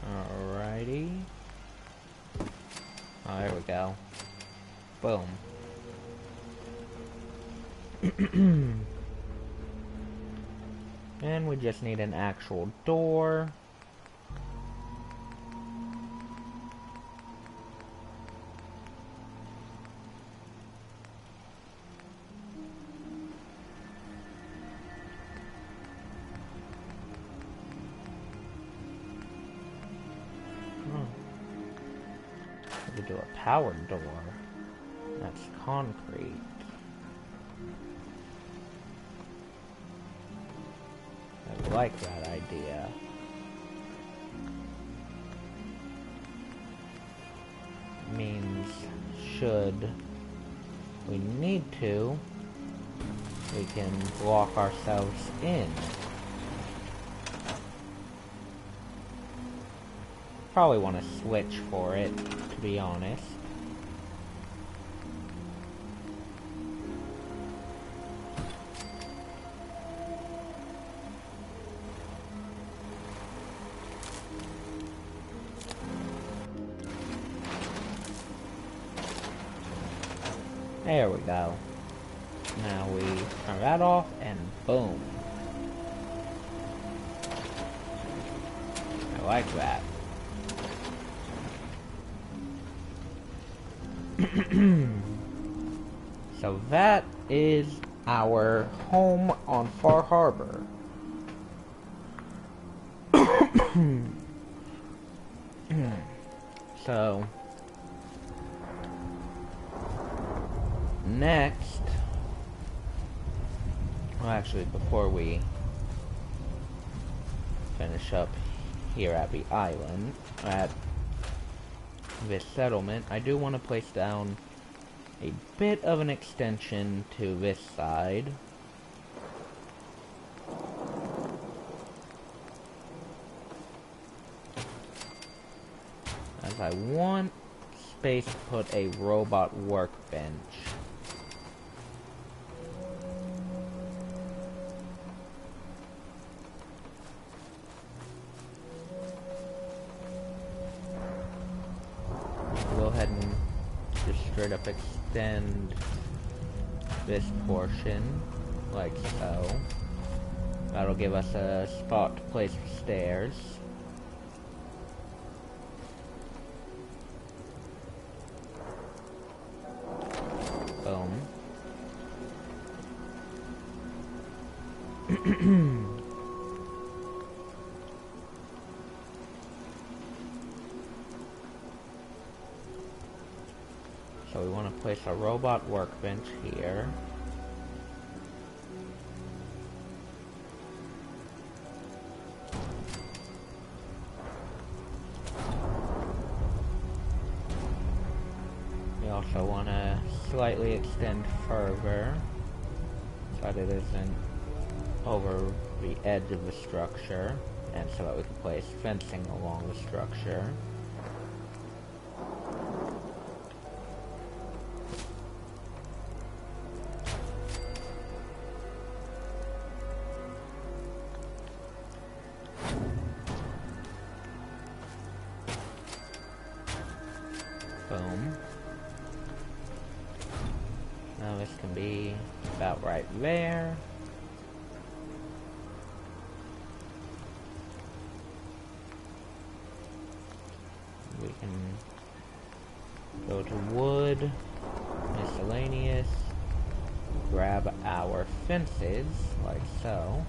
Alrighty. Oh, there we go. Boom. And we just need an actual door. We could do a powered door. That's concrete. I like that idea. means should we need to, we can lock ourselves in. Probably want to switch for it, to be honest. There we go. Now we turn that off, and boom. I like that. So that is our home on Far Harbor. So next, well, actually, before we finish up here at the island, at this settlement, I do want to place down a bit of an extension to this side. As I want space to put a robot workbench. Go ahead and just straight up extend this portion, like so. That'll give us a spot to place the stairs. Boom. So we want to place a robot workbench here. We also want to slightly extend further so that it isn't over the edge of the structure, and so that we can place fencing along the structure. Boom. Now this can be about right there. We can go to wood, miscellaneous, grab our fences, like so.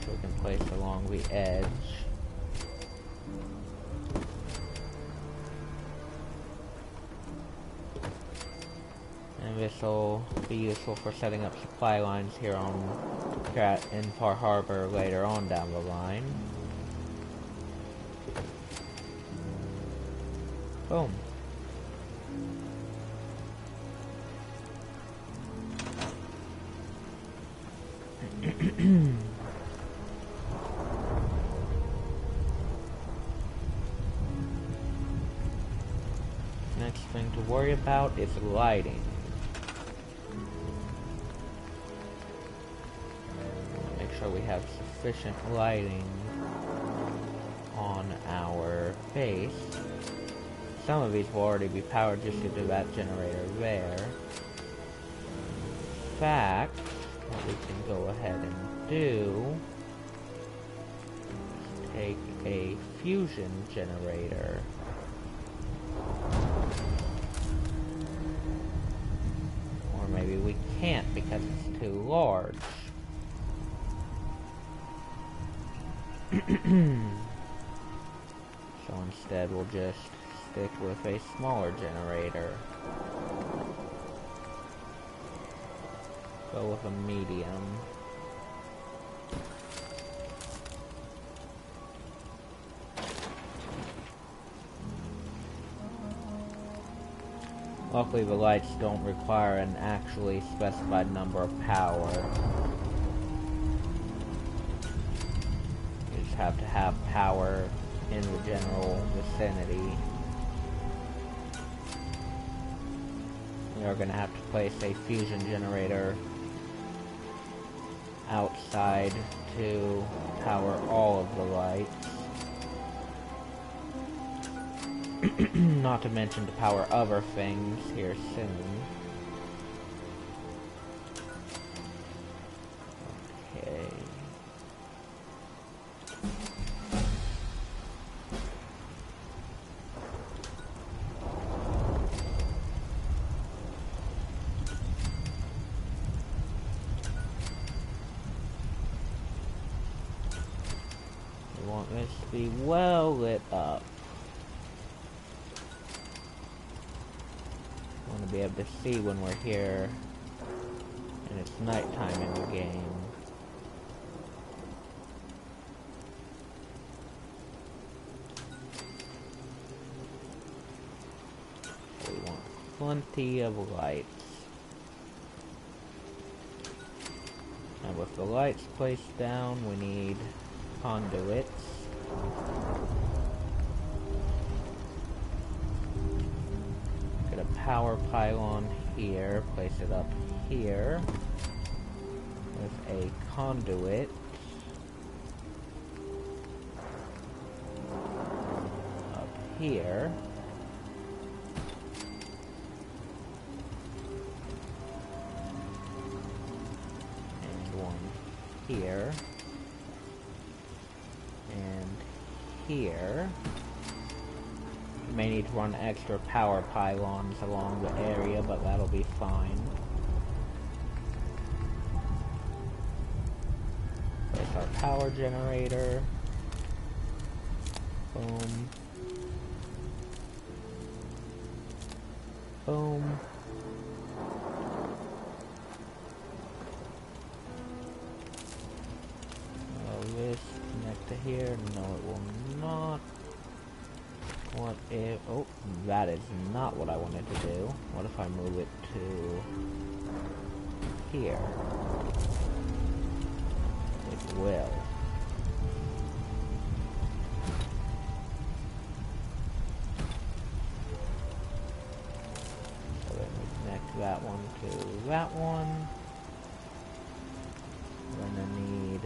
So we can place along the edge. And this will be useful for setting up supply lines here in Far Harbor later on down the line. Boom. Next thing to worry about is lighting. Make sure we have sufficient lighting on our base. Some of these will already be powered just due to that generator there. In fact, what we can go ahead and do is take a fusion generator. Or maybe we can't because it's too large. So instead we'll just stick with a smaller generator. Go with a medium. Luckily, the lights don't require an actually specified number of power. You just have to have power in the general vicinity. We are going to have to place a fusion generator outside to power all of the lights. Not to mention to power other things here soon. Okay. We want this to be well lit up. I want to be able to see when we're here and it's nighttime in the game. So we want plenty of lights. And with the lights placed down, we need conduits. Get a power pylon here, place it up here with a conduit up here. And one here. And here. You may need to run extra power pylons along the area, but that'll be fine. There's our power generator. Boom. Boom. This connect to here? No, it will not. What if... Oh, that is not what I wanted to do. What if I move it to here? It will. So then we connect that one to that one. We're gonna need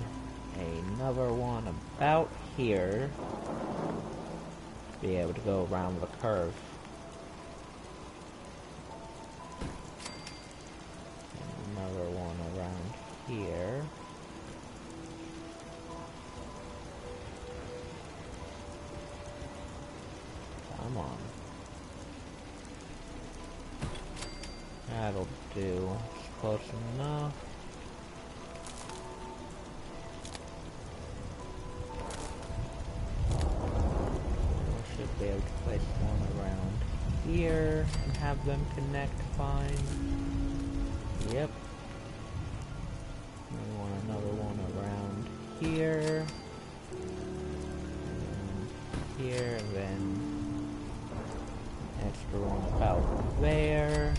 another one about here to be able to go around the curve. And another one around here. Come on. That'll do. It's close enough. Be able to place one around here and have them connect fine. Yep. And we want another one around here. And here, and then extra one about there.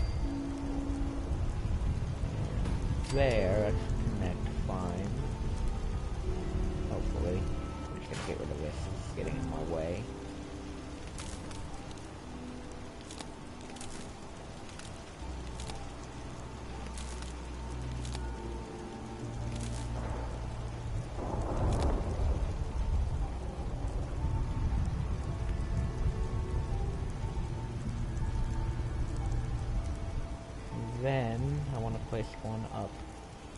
And there, that should connect fine. Hopefully. I'm just gonna get rid of this, it's getting in my way. Then, I want to place one up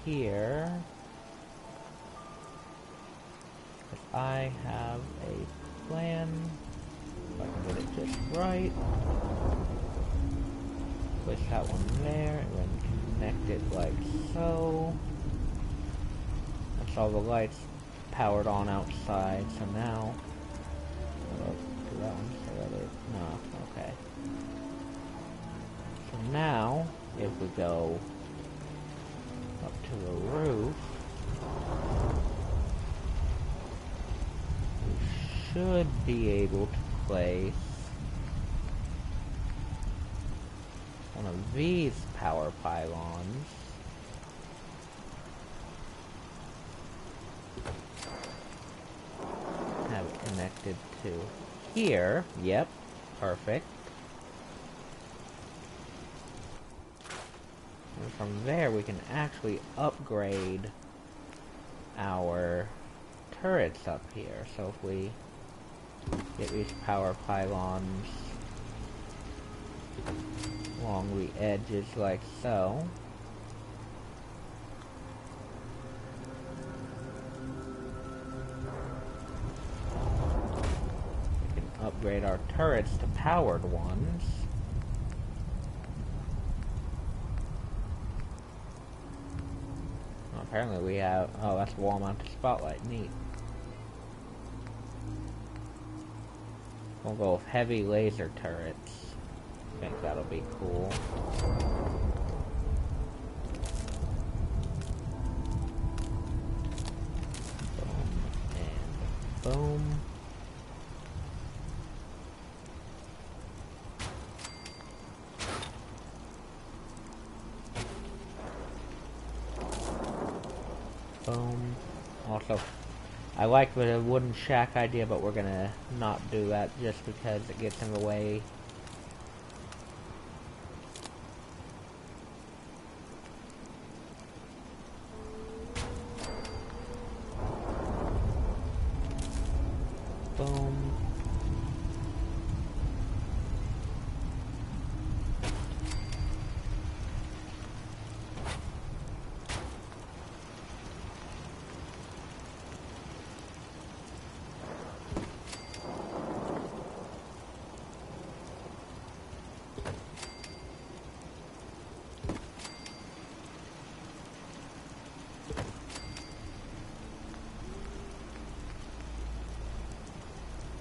here. Because I have a plan. If I can get it just right. Place that one there, and then connect it like so. That's all the lights powered on outside, so now... do that one, so that is... No, okay. So now... if we go up to the roof, we should be able to place one of these power pylons. Have it connected to here. Yep, perfect. And from there we can actually upgrade our turrets up here. So if we get these power pylons along the edges like so. We can upgrade our turrets to powered ones. Well, apparently we have, oh, that's wall-mounted spotlight, neat. We'll go with heavy laser turrets. I think that'll be cool. Boom and boom. Boom. Also, I like the wooden shack idea, but we're gonna not do that just because it gets in the way. Boom.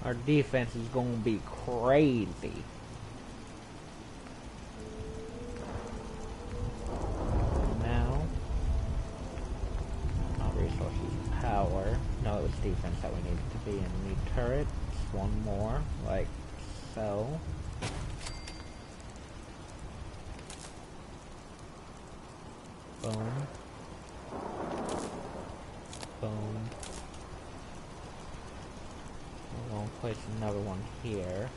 Our defense is going to be crazy. Now, not resources, power. No, it was defense that we needed to be in. We need turrets. One more, like so. Boom. Boom. We're going to place another one here.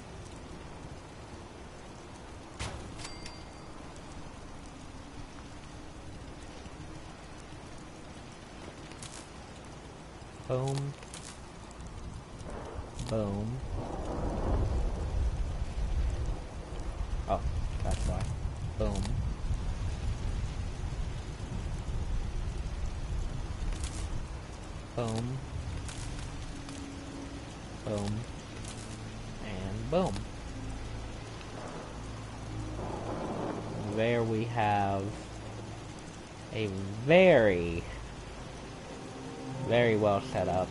Boom. Boom. Oh, that's why. Boom. Boom. Boom. And boom. There we have a very well set up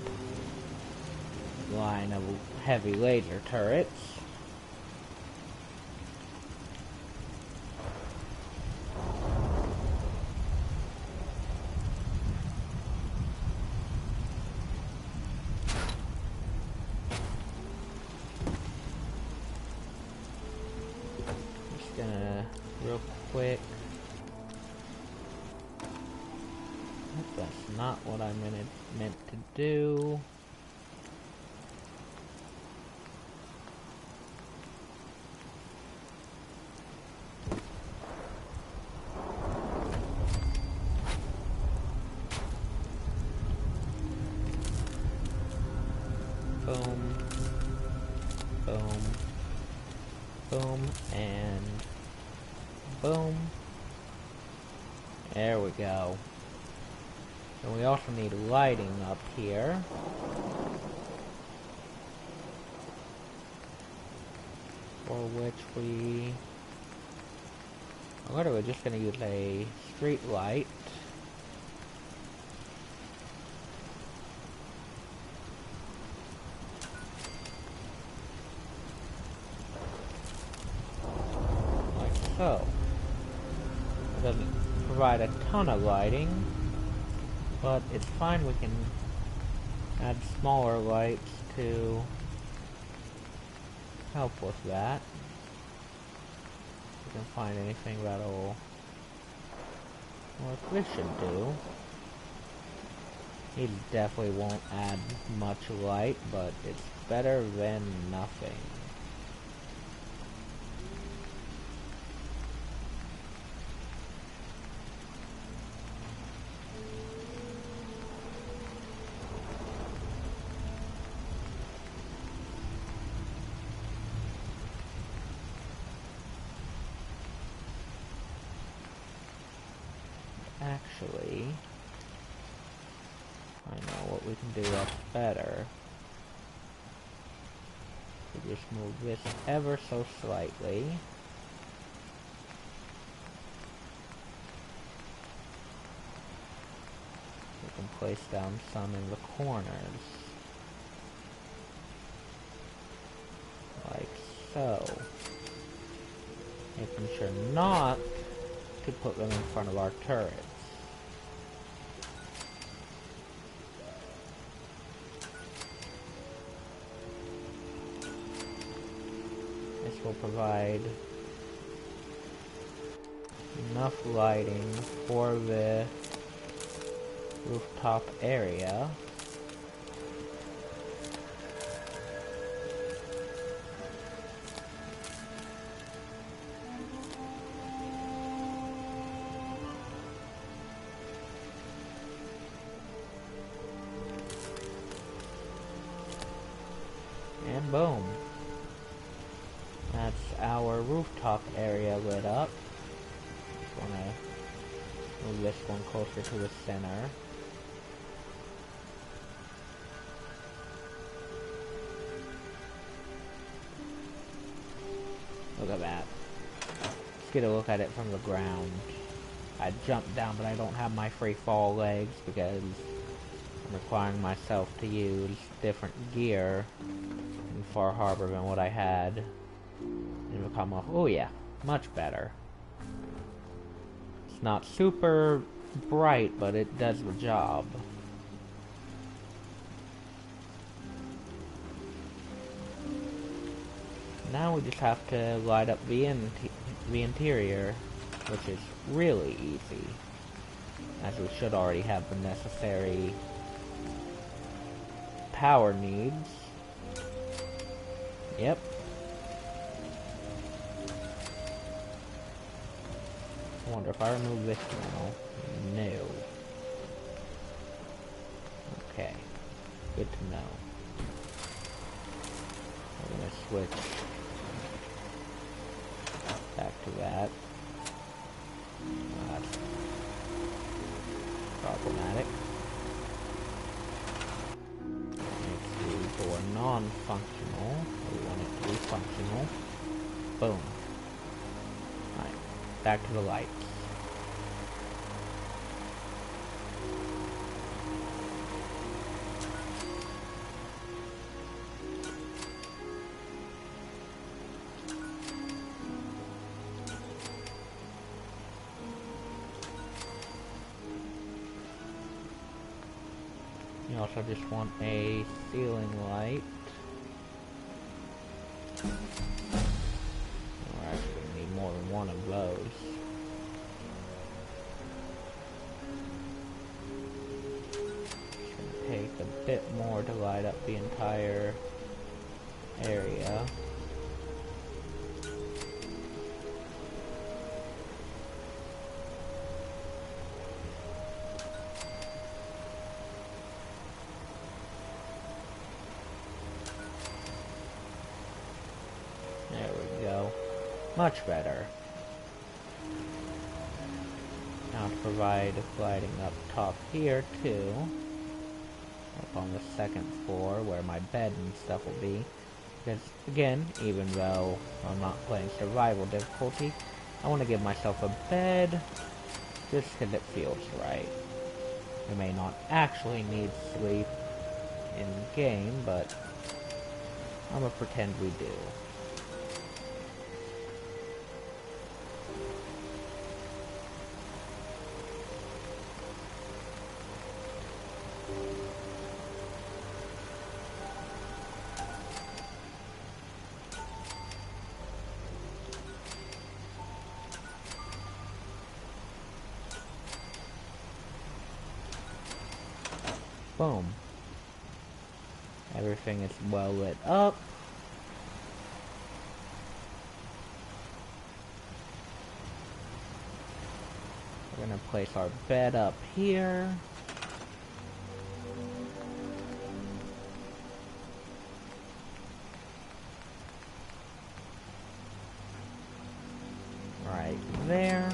line of heavy laser turrets. Just gonna real quick. That's not what I meant to do. Boom. Boom. Boom. And boom. There we go. And we also need lighting up here. For which we are literally just going to use a street light. Like so. It doesn't provide a ton of lighting, but it's fine. We can add smaller lights to help with that. we can find anything that'll... Well, this should do. It definitely won't add much light, but it's better than nothing. Actually, I know what we can do up better. We just move this ever so slightly. We can place down some in the corners. Like so. Making sure not to put them in front of our turrets. This will provide enough lighting for the rooftop area. And boom. That's our rooftop area lit up. Just wanna move this one closer to the center. Look at that. Let's get a look at it from the ground. I jumped down, but I don't have my free fall legs because I'm requiring myself to use different gear in Far Harbor than what I had in Nakamo. Oh yeah, much better. It's not super bright, but it does the job. Now we just have to light up the interior, which is really easy, as we should already have the necessary power needs. Yep. I wonder if I remove this panel. No. Okay. Good to know. We're gonna switch back to that. That's problematic. Makes the door non-functional. We want it to be functional. Boom. Alright, back to the lights. You also just want a ceiling light. We're actually going to need more than one of those. It's going to take a bit more to light up the entire area. Much better. Now to provide lighting up top here too. Up on the second floor where my bed and stuff will be. Because again, even though I'm not playing survival difficulty, I want to give myself a bed just because it feels right. We may not actually need sleep in game, but I'm gonna pretend we do. Boom. Everything is well lit up. We're gonna place our bed up here. Right there.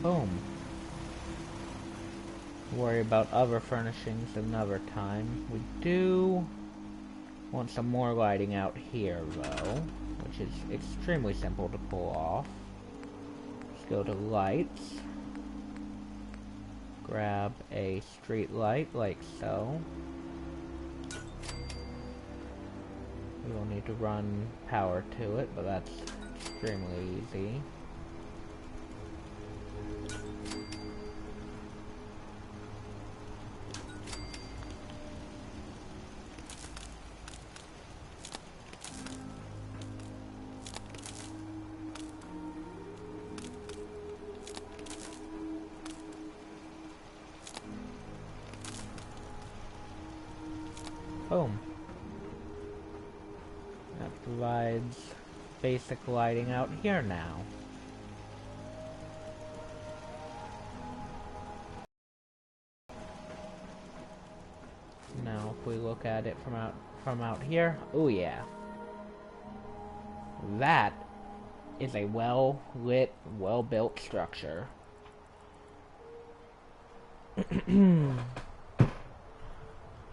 Boom. Worry about other furnishings another time. We do want some more lighting out here, though, which is extremely simple to pull off. Let's go to lights. Grab a street light, like so. We will need to run power to it, but that's extremely easy. Boom. That provides basic lighting out here now. Now, if we look at it from out here, oh yeah, that is a well lit, well built structure.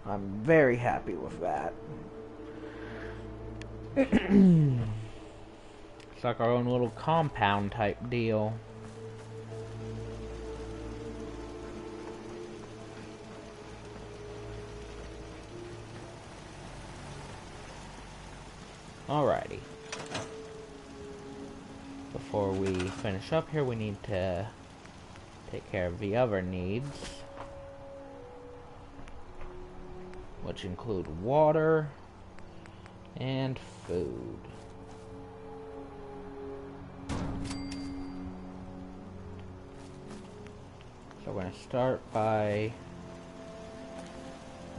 I'm very happy with that. It's like our own little compound type deal. Alrighty. Before we finish up here, we need to take care of the other needs, which include water and food. So we're going to start by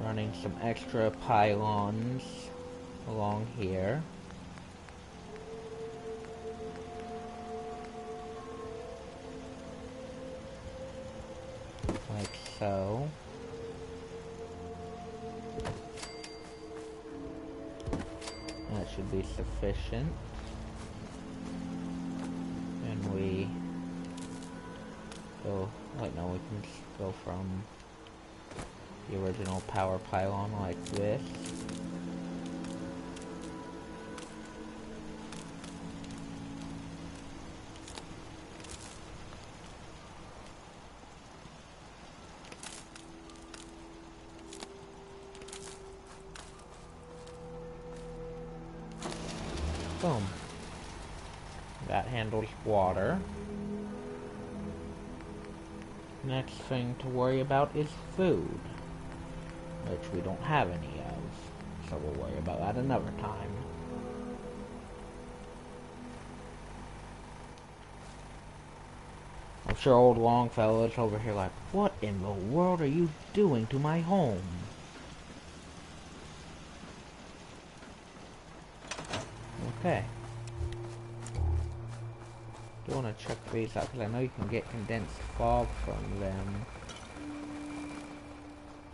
running some extra pylons along here. Like so. That should be sufficient. And we go, wait, no, we can just go from the original power pylon like this. Boom. That handles water. Next thing to worry about is food, which we don't have any of, so we'll worry about that another time. I'm sure old Longfellows over here like, what in the world are you doing to my home? Okay. Do want to check these out, because I know you can get condensed fog from them.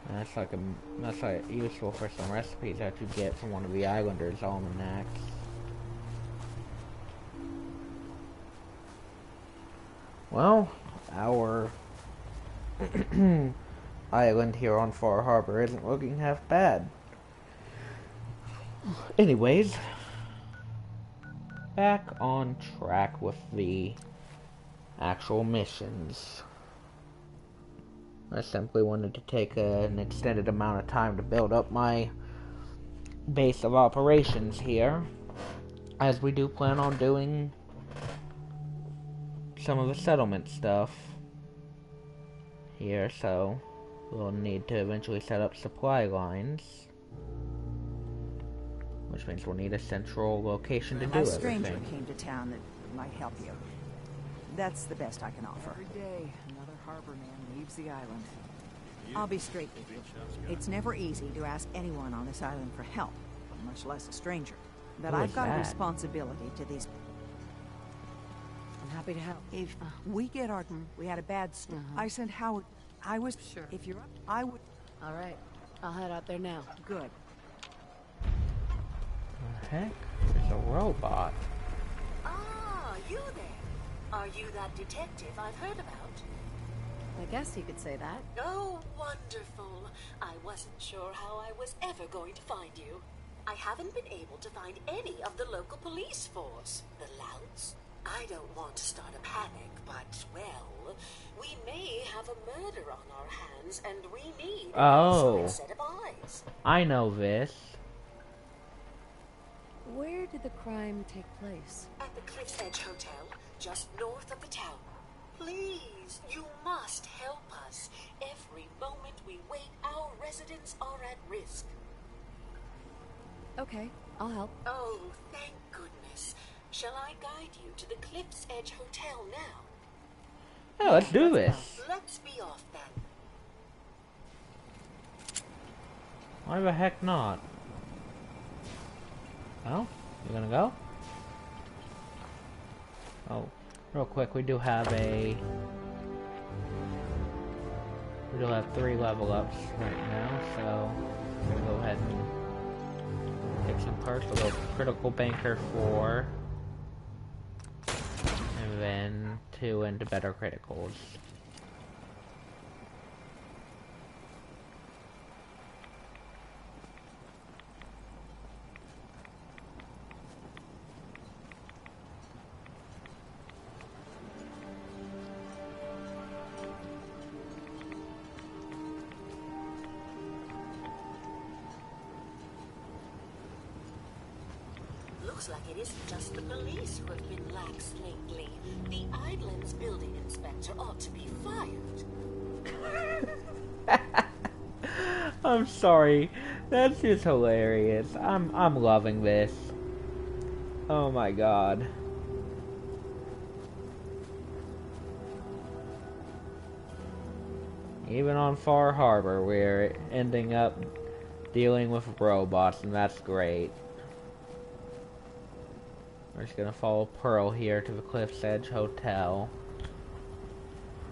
And that's like useful for some recipes that you get from one of the Islanders' almanacs. Well, our island here on Far Harbor isn't looking half bad. Anyways, back on track with the actual missions. I simply wanted to take an extended amount of time to build up my base of operations here, as we do plan on doing some of the settlement stuff here, so we'll need to eventually set up supply lines, which means we'll need a central location to do everything. A stranger came to town that might help you. That's the best I can offer. Every day, another harbor man leaves the island. I'll be straight with you. It's never easy to ask anyone on this island for help, much less a stranger. But Who I've is got a that? responsibility to these. I'm happy to help. If we get our, we had a bad. I sent Howard. I was Sure. If you're up, I would. All right. I'll head out there now. Good. What the heck? It's a robot. Ah, you there. Are you that detective I've heard about? I guess you could say that. Oh, wonderful. I wasn't sure how I was ever going to find you. I haven't been able to find any of the local police force. The louts? I don't want to start a panic, but, well, we may have a murder on our hands, and we need a set of eyes. I know this. Where did the crime take place? At the Cliff's Edge Hotel, just north of the town. Please, you must help us. Every moment we wait, our residents are at risk. Okay, I'll help. Oh, thank goodness. Shall I guide you to the Cliff's Edge Hotel now? Oh, let's do this. Let's be off then. Why the heck not? Oh, you gonna go? Oh, real quick, we do have 3 level ups right now, so I'm gonna go ahead and take some perks. We'll go critical banker 4, and then 2 into better criticals. Looks like it isn't just the police who have been lax lately. The Island's building inspector ought to be fired. I'm sorry. That's just hilarious. I'm loving this. Oh my god. Even on Far Harbor, we're ending up dealing with robots, and that's great. We're just gonna follow Pearl here to the Cliff's Edge Hotel,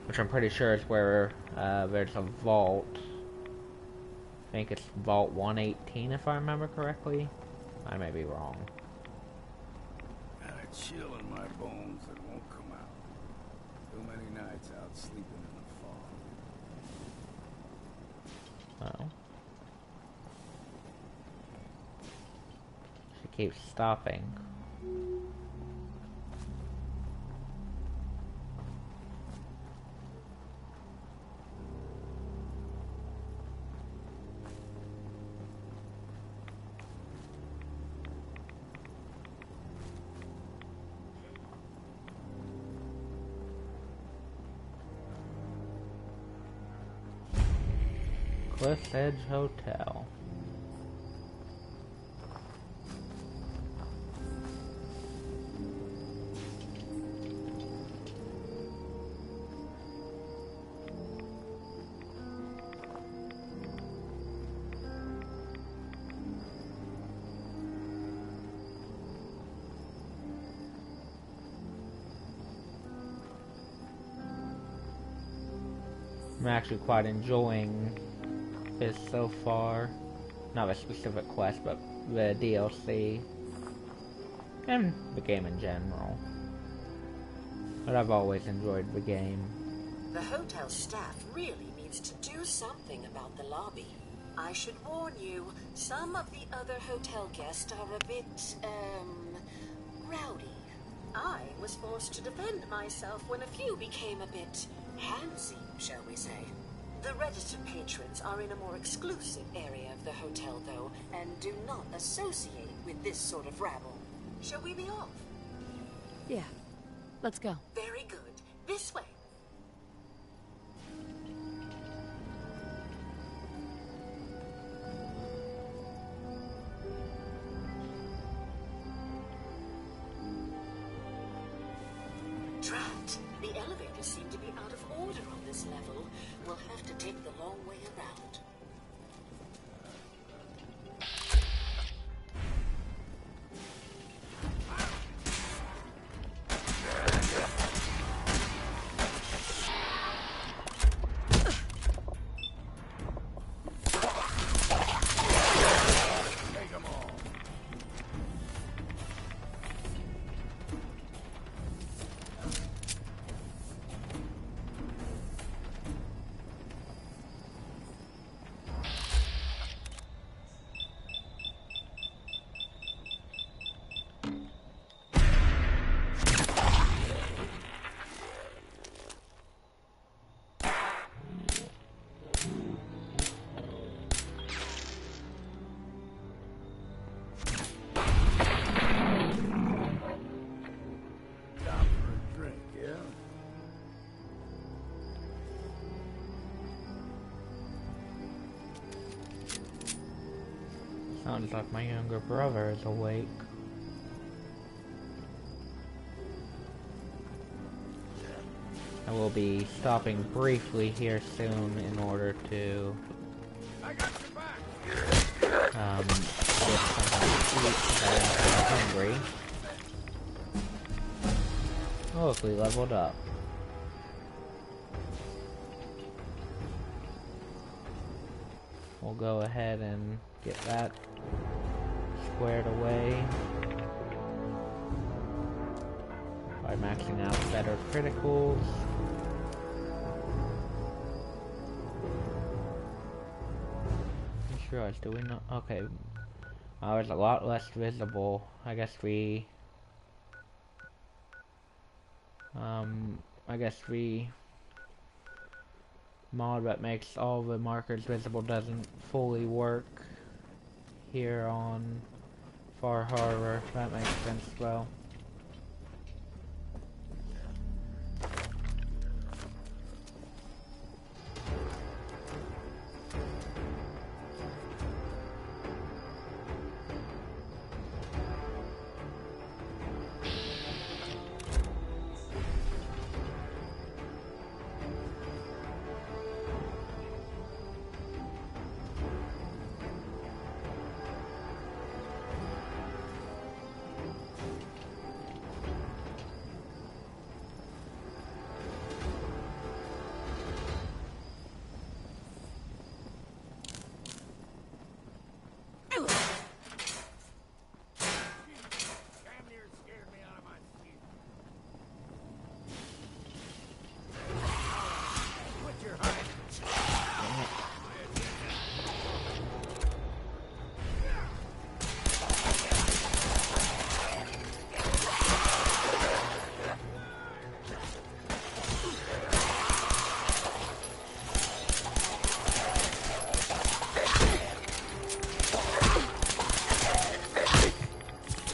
which I'm pretty sure is where there's a vault. I think it's Vault 118 if I remember correctly. I may be wrong. Got a chill in my bones that won't come out. Too many nights out sleeping in the fog. Oh. She keeps stopping. Cliff's Edge Hotel. I'm actually quite enjoying this so far. Not a specific quest, but the DLC. And the game in general. But I've always enjoyed the game. The hotel staff really needs to do something about the lobby. I should warn you, some of the other hotel guests are a bit, rowdy. I was forced to defend myself when a few became a bit handsy, shall we say. The registered patrons are in a more exclusive area of the hotel, though, and do not associate with this sort of rabble. Shall we be off? Yeah. Let's go. Very good. This way. Drat. The elevators seem to be out of order on this level. We'll have to take the long way around. Sounds like my younger brother is awake. I will be stopping briefly here soon in order to get something to eat because I'm hungry. Oh, look, we leveled up. We'll go ahead and get that squared away by maxing out better criticals. I realized, do we not? Okay, I was a lot less visible. I guess the mod that makes all the markers visible doesn't fully work here on Far Harbor. That makes sense though.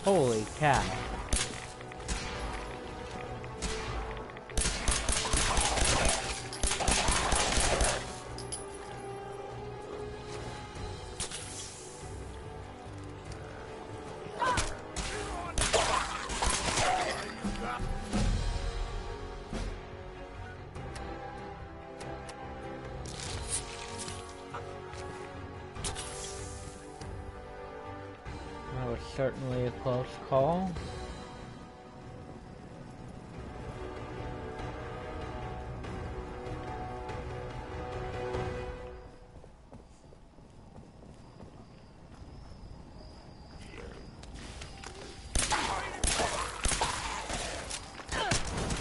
Holy cow. That was certainly a close call.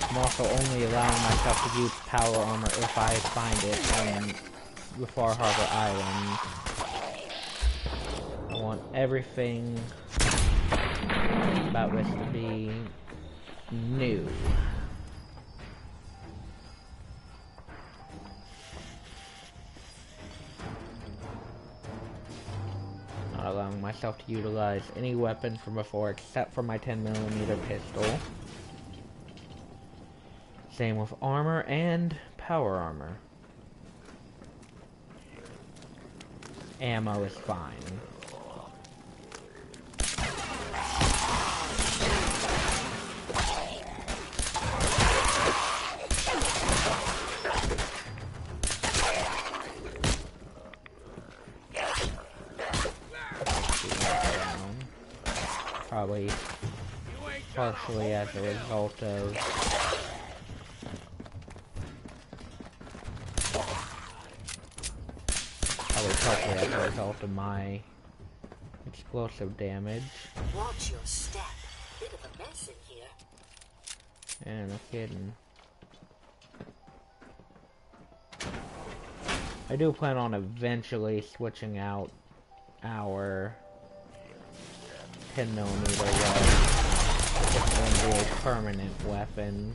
I'm also only allowing myself to use power armor if I find it on the Far Harbor Island. I want everything about this to be new. Not allowing myself to utilize any weapon from before except for my 10mm pistol. Same with armor and power armor. Ammo is fine. probably partially as a result of my explosive damage. Watch your step. Bit of a mess in here. And no kidding. I do plan on eventually switching out our 10mm weapon. It's going to be a permanent weapon.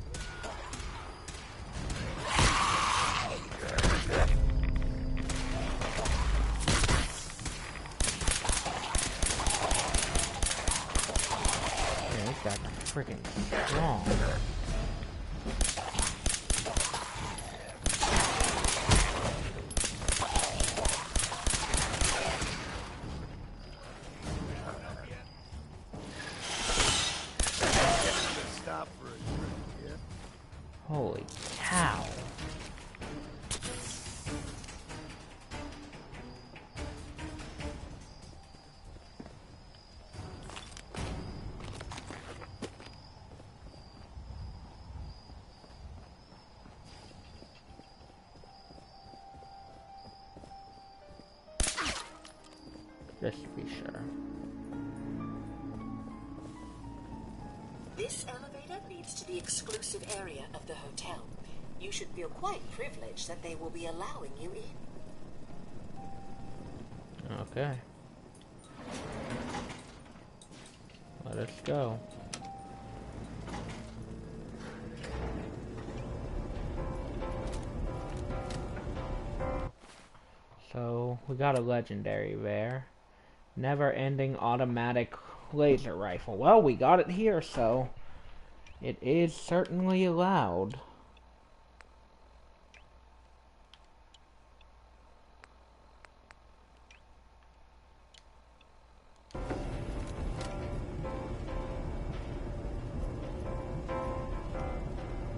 Yeah, these guys are freaking strong. Holy cow. Just to be sure. This elevator leads to the exclusive area of the hotel. You should feel quite privileged that they will be allowing you in. Okay. Let us go. So, we got a legendary there. Never-ending automatic laser rifle. Well, we got it here, so it is certainly allowed.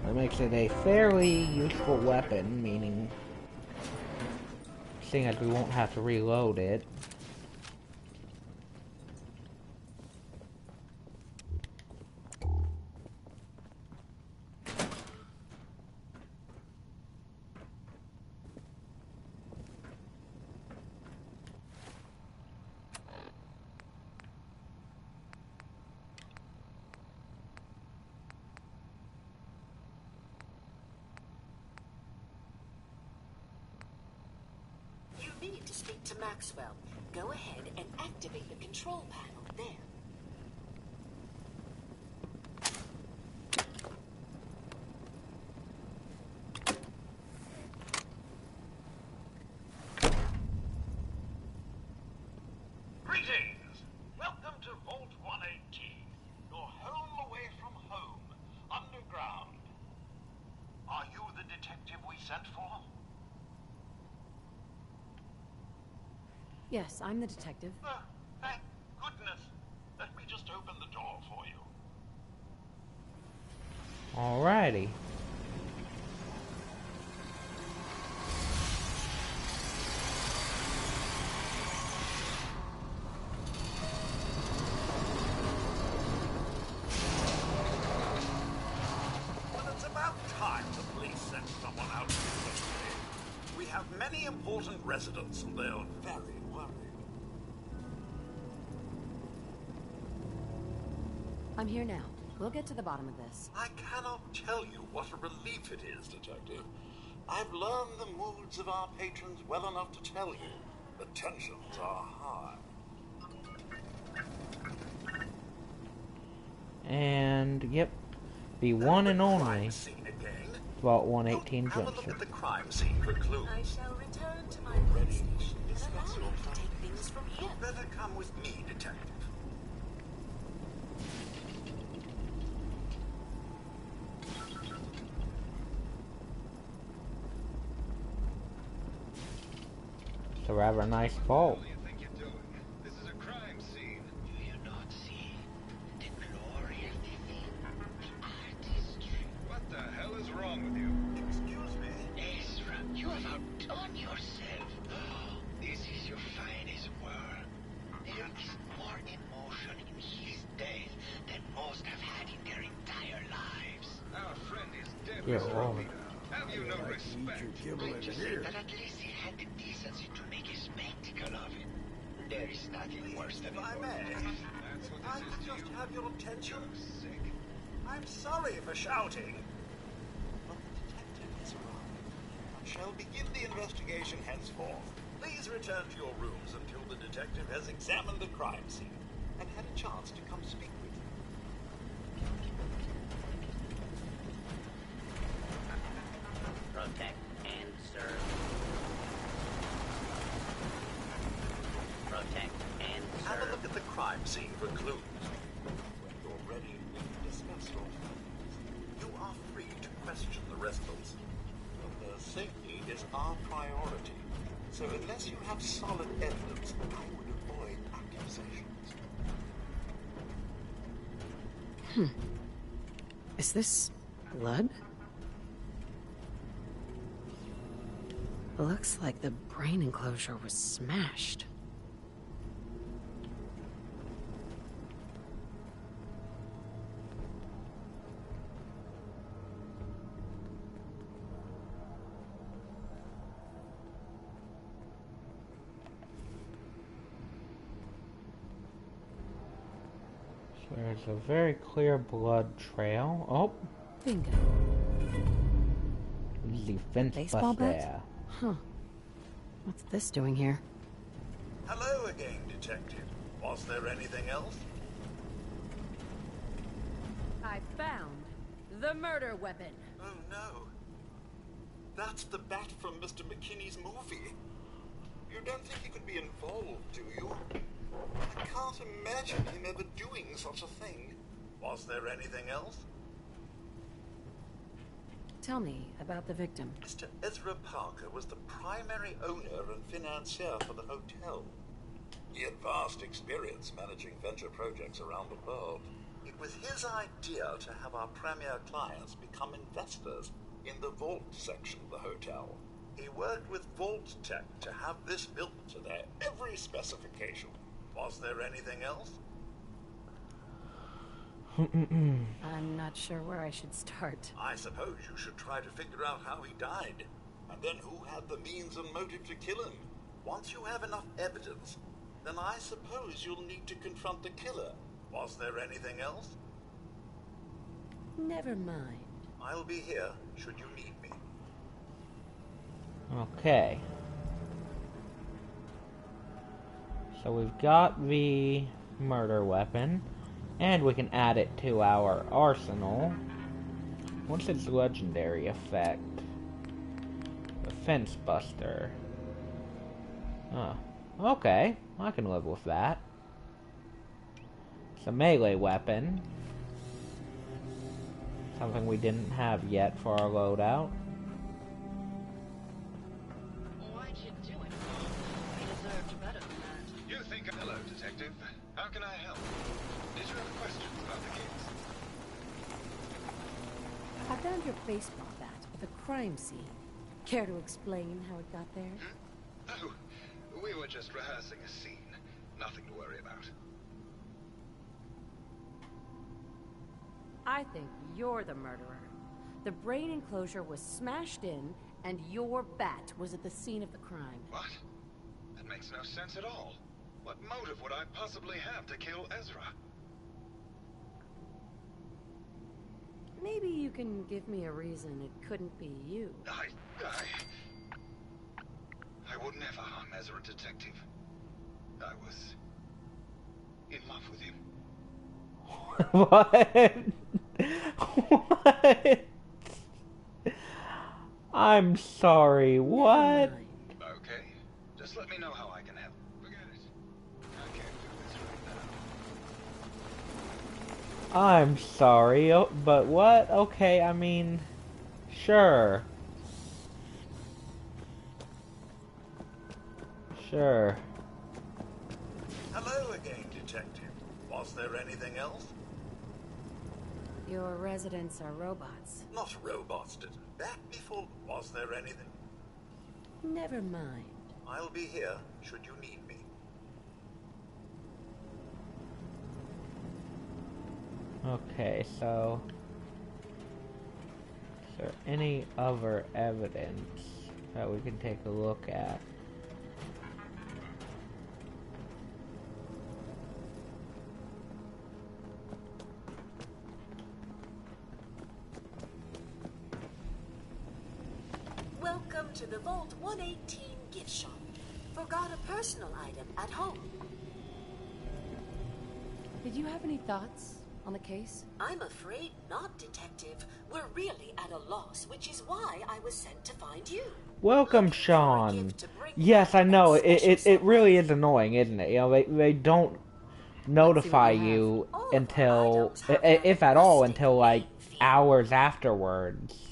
That makes it a fairly useful weapon, meaning seeing as we won't have to reload it. You need to speak to Maxwell. Go ahead and activate the control panel there. Greetings! Welcome to Vault 118, your home away from home, underground. Are you the detective we sent for? Yes, I'm the detective. Thank goodness. Let me just open the door for you. Alrighty. Well, it's about time the police sent someone out to investigate. We have many important residents and they are very worried. I'm here now. We'll get to the bottom of this. I cannot tell you what a relief it is, Detective. I've learned the moods of our patrons well enough to tell you the tensions are high. And, yep, the one and only Vault 118 Have a look Junction. at the crime scene for clues. I shall return to my workstation and allow you to take things from here. Better come with me, Detective. It's a rather nice vault. This is a crime scene. Do you not see the glory of the thing? The artistry. What the hell is wrong with you? Excuse me? Ezra, you have outdone yourself. This is your finest work. There is more emotion in his death Dear Lord. Have you no respect? I just say that at least he had the decency to make a spectacle of it. There is nothing worse than If I may, I could just have your attention. I'm sorry for shouting, but the detective has arrived and shall begin the investigation henceforth. Please return to your rooms until the detective has examined the crime scene and had a chance to come speak with you. Protect and serve. Protect and serve. Have a look at the crime scene for clues. When you're ready, we can discuss your findings. You are free to question the residents. But their safety is our priority. So unless you have solid evidence, I would avoid accusations. Is this blood? Looks like the brain enclosure was smashed. There's a very clear blood trail. Oh, Bingo. the fence Baseball buster. bat? Huh. What's this doing here? Hello again, Detective. Was there anything else? I found the murder weapon. Oh no. That's the bat from Mr. McKinney's movie. You don't think he could be involved, do you? I can't imagine him ever doing such a thing. Was there anything else? Tell me about the victim. Mr. Ezra Parker was the primary owner and financier for the hotel. He had vast experience managing venture projects around the world. It was his idea to have our premier clients become investors in the vault section of the hotel. He worked with Vault Tech to have this built to their every specification. Was there anything else? I'm not sure where I should start. I suppose you should try to figure out how he died, and then who had the means and motive to kill him. Once you have enough evidence, then I suppose you'll need to confront the killer. Was there anything else? Never mind. I'll be here should you need me. Okay. So we've got the murder weapon, and we can add it to our arsenal. What's its legendary effect? The fence buster. Oh, okay. I can live with that. It's a melee weapon. Something we didn't have yet for our loadout. Why'd you do it, Mom? You deserved better than that. You think... Hello, Detective. How can I help? Did you have questions about the case? I found your baseball bat at the crime scene. Care to explain how it got there? Oh, we were just rehearsing a scene. Nothing to worry about. I think you're the murderer. The brain enclosure was smashed in, and your bat was at the scene of the crime. What? That makes no sense at all. What motive would I possibly have to kill Ezra? Maybe you can give me a reason it couldn't be you. I would never harm Ezra, Detective. I was in love with him. What? What? I'm sorry, what? Okay, just let me know how I can help. Forget it. I can't do this right now. I'm sorry, but what? Okay, I mean, sure. Sure. Hello again, Detective. Was there anything else? Your residents are robots. Not robots, did that before? Was there anything? Never mind. I'll be here should you need me. Okay, so there any other evidence that we can take a look at? Welcome to the Vault 118 gift shop. Forgot a personal item at home. Did you have any thoughts on the case? I'm afraid not, Detective. We're really at a loss, which is why I was sent to find you. Welcome, Sean. Yes, I know. It really is annoying, isn't it? You know, they don't notify you until, if at all, until like hours afterwards.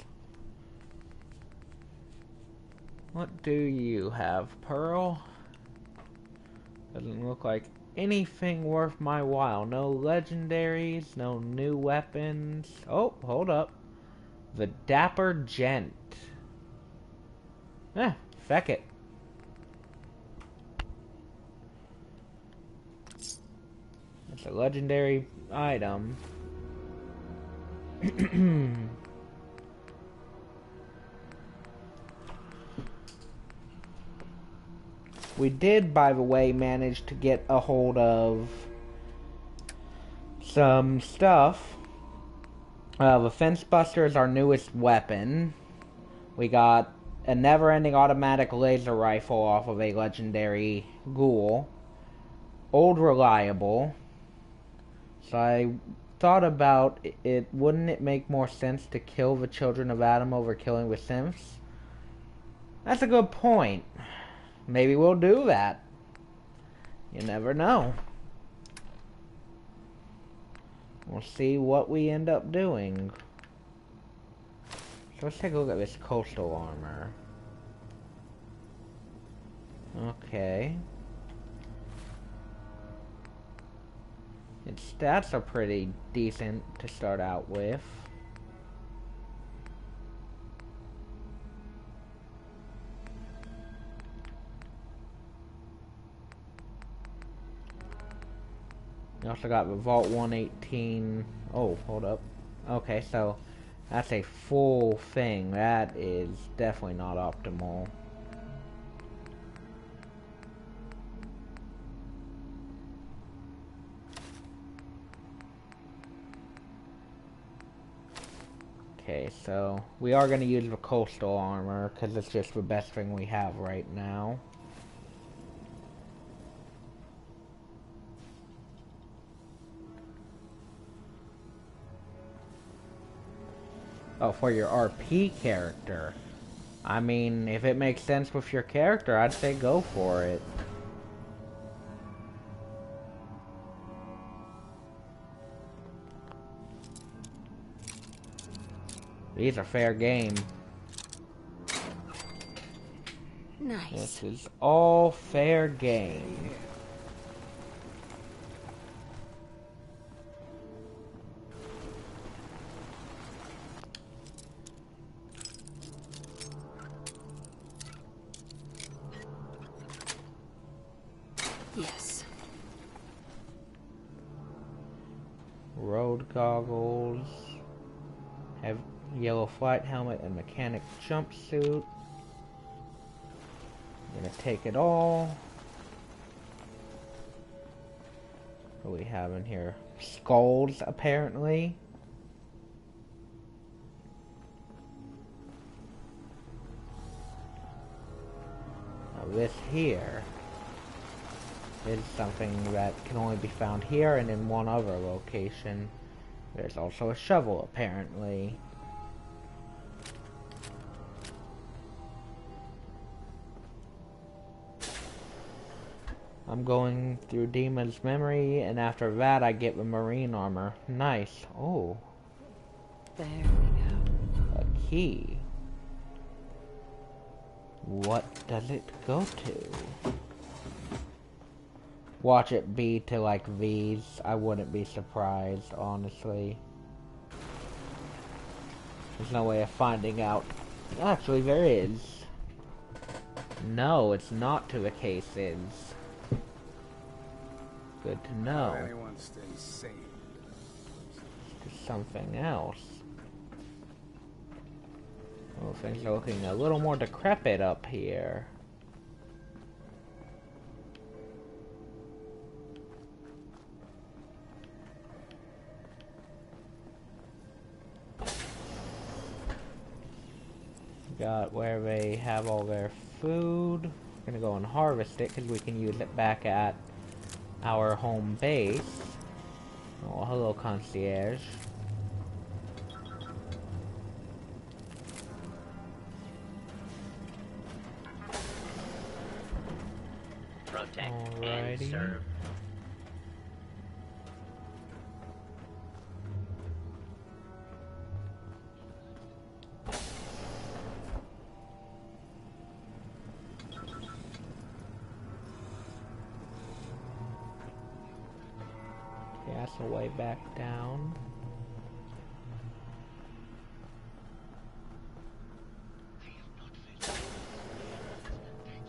What do you have, Pearl? Doesn't look like anything worth my while. No legendaries, no new weapons. Oh, hold up. The Dapper Gent. Feck it. It's a legendary item. We did, by the way, manage to get a hold of some stuff. The Fence Buster is our newest weapon. We got a never-ending automatic laser rifle off of a legendary ghoul. Old Reliable. So I thought about it, wouldn't it make more sense to kill the Children of Adam over killing the synths? That's a good point. Maybe we'll do that. You never know. We'll see what we end up doing. So let's take a look at this coastal armor. Okay. Its stats are pretty decent to start out with. We also got the Vault 118. Oh, hold up. Okay, so that's a full thing. That is definitely not optimal. Okay, so we are going to use the coastal armor because it's just the best thing we have right now. Oh, for your RP character. I mean, if it makes sense with your character, I'd say go for it. These are fair game. Nice. This is all fair game. Yes. Road goggles. Have yellow flight helmet and mechanic jumpsuit. I'm gonna take it all. What do we have in here? Skulls, apparently. Now this here is something that can only be found here and in one other location. There's also a shovel, apparently. I'm going through Demon's memory, and after that I get the marine armor. Nice. Oh. There we go. A key. What does it go to? Watch it be to like these. I wouldn't be surprised, honestly. There's no way of finding out. Actually, there is. No, it's not to the cases. Good to know. Anyone stay sane. To something else. Oh, things are looking a little more decrepit up here. Got where they have all their food. We're gonna go and harvest it because we can use it back at our home base. Oh, hello, concierge. Protect and Alrighty. serve. Gas away back down.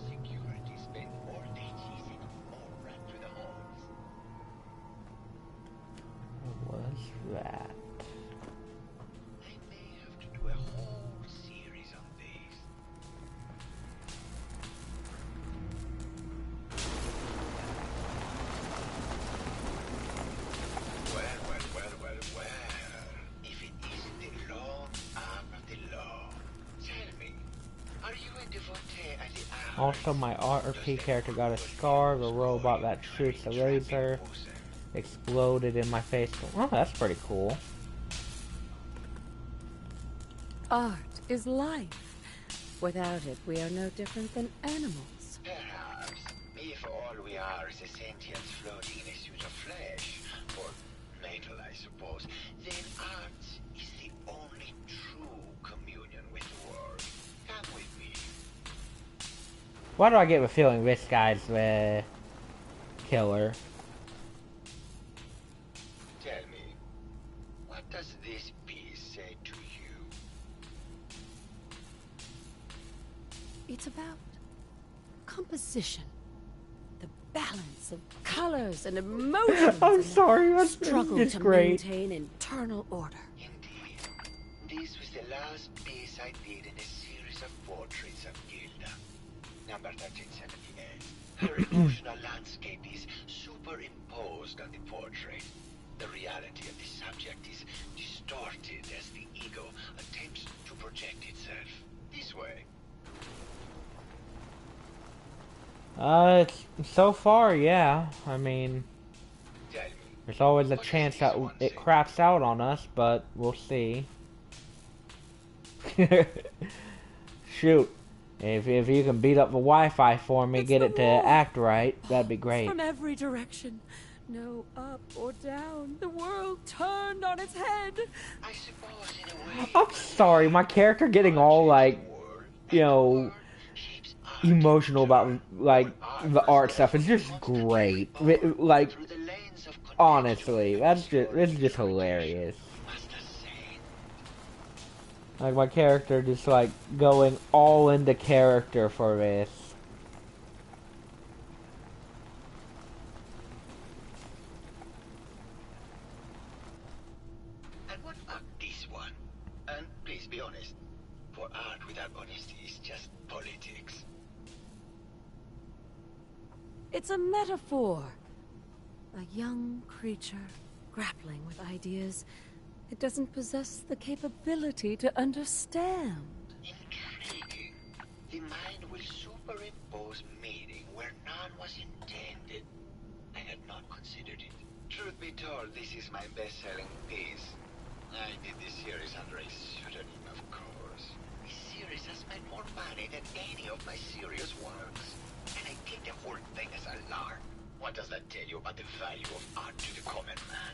Security spent all day chasing all right to the halls. What was that? I may have to do a whole series on these. Well. If it isn't the law, I'm not the law. Tell me, are you a devotee at the hour? Also, my RP character got a scar. The robot that shoots the laser exploded in my face. Oh, that's pretty cool. Art is life. Without it, we are no different than animals. Perhaps, if all we are is a sentient floating in a suit of flesh, or metal, I suppose, then art is the only true communion with the world. Come with me. Why do I get the feeling this guy's the killer? Tell me, what does this piece say to you? It's about composition. The balance of colors and emotions. I'm and sorry, that's struggle just to great. maintain internal order. This was the last piece I did in a series of portraits of Gilda. Number 1378. Her emotional landscape is superimposed on the portrait. The reality of the subject is distorted as the ego attempts to project itself. This way. So far, yeah. I mean, there's always a chance that it craps out on us, but we'll see. Shoot. If you can beat up the Wi-Fi for me, get it to act right, that'd be great. From every direction. No up or down. The world turned on its head. I suppose in a way. I'm sorry, my character getting all, like, you know, emotional about, like, the art stuff is just great. Like, honestly, it's just hilarious. Like, my character just, like, going all into character for this. And what about this one? And please be honest, for art without honesty is just politics. It's a metaphor. A young creature grappling with ideas it doesn't possess the capability to understand. Intriguing. The mind will superimpose meaning where none was intended. I had not considered it. Truth be told, this is my best-selling piece. I did this series under a pseudonym, of course. This series has made more money than any of my serious works. And I take the whole thing as a lark. What does that tell you about the value of art to the common man?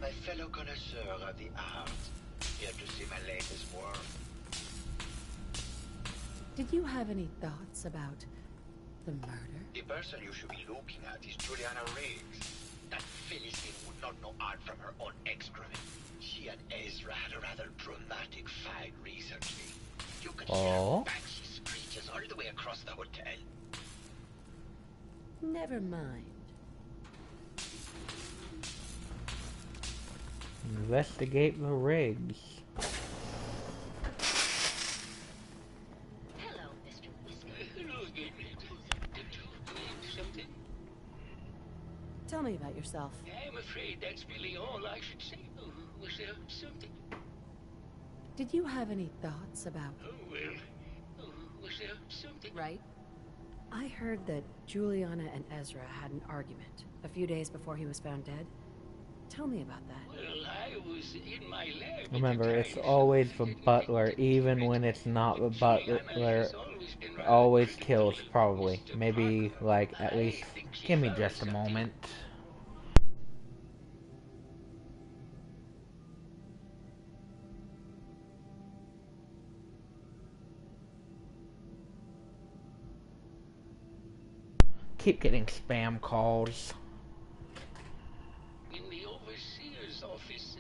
My fellow connoisseur of the arts, here to see my latest work. Did you have any thoughts about the murder? The person you should be looking at is Juliana Riggs. That Philistine would not know art from her own excrement. She and Ezra had a rather dramatic fight recently. You could hear Banksy's screeches all the way across the hotel. Never mind. Investigate the rigs. Tell me about yourself. I'm afraid that's really all I should say. Oh, was there something? Did you have any thoughts about... Oh, well. Oh, was there something? Right. I heard that Juliana and Ezra had an argument a few days before he was found dead. Tell me about that. Well, I was in my lab. Remember, it's always the butler, even when it's not the butler. Always kills, probably. Maybe, like, at least... Give me just a moment. Keep getting spam calls. In the overseer's office,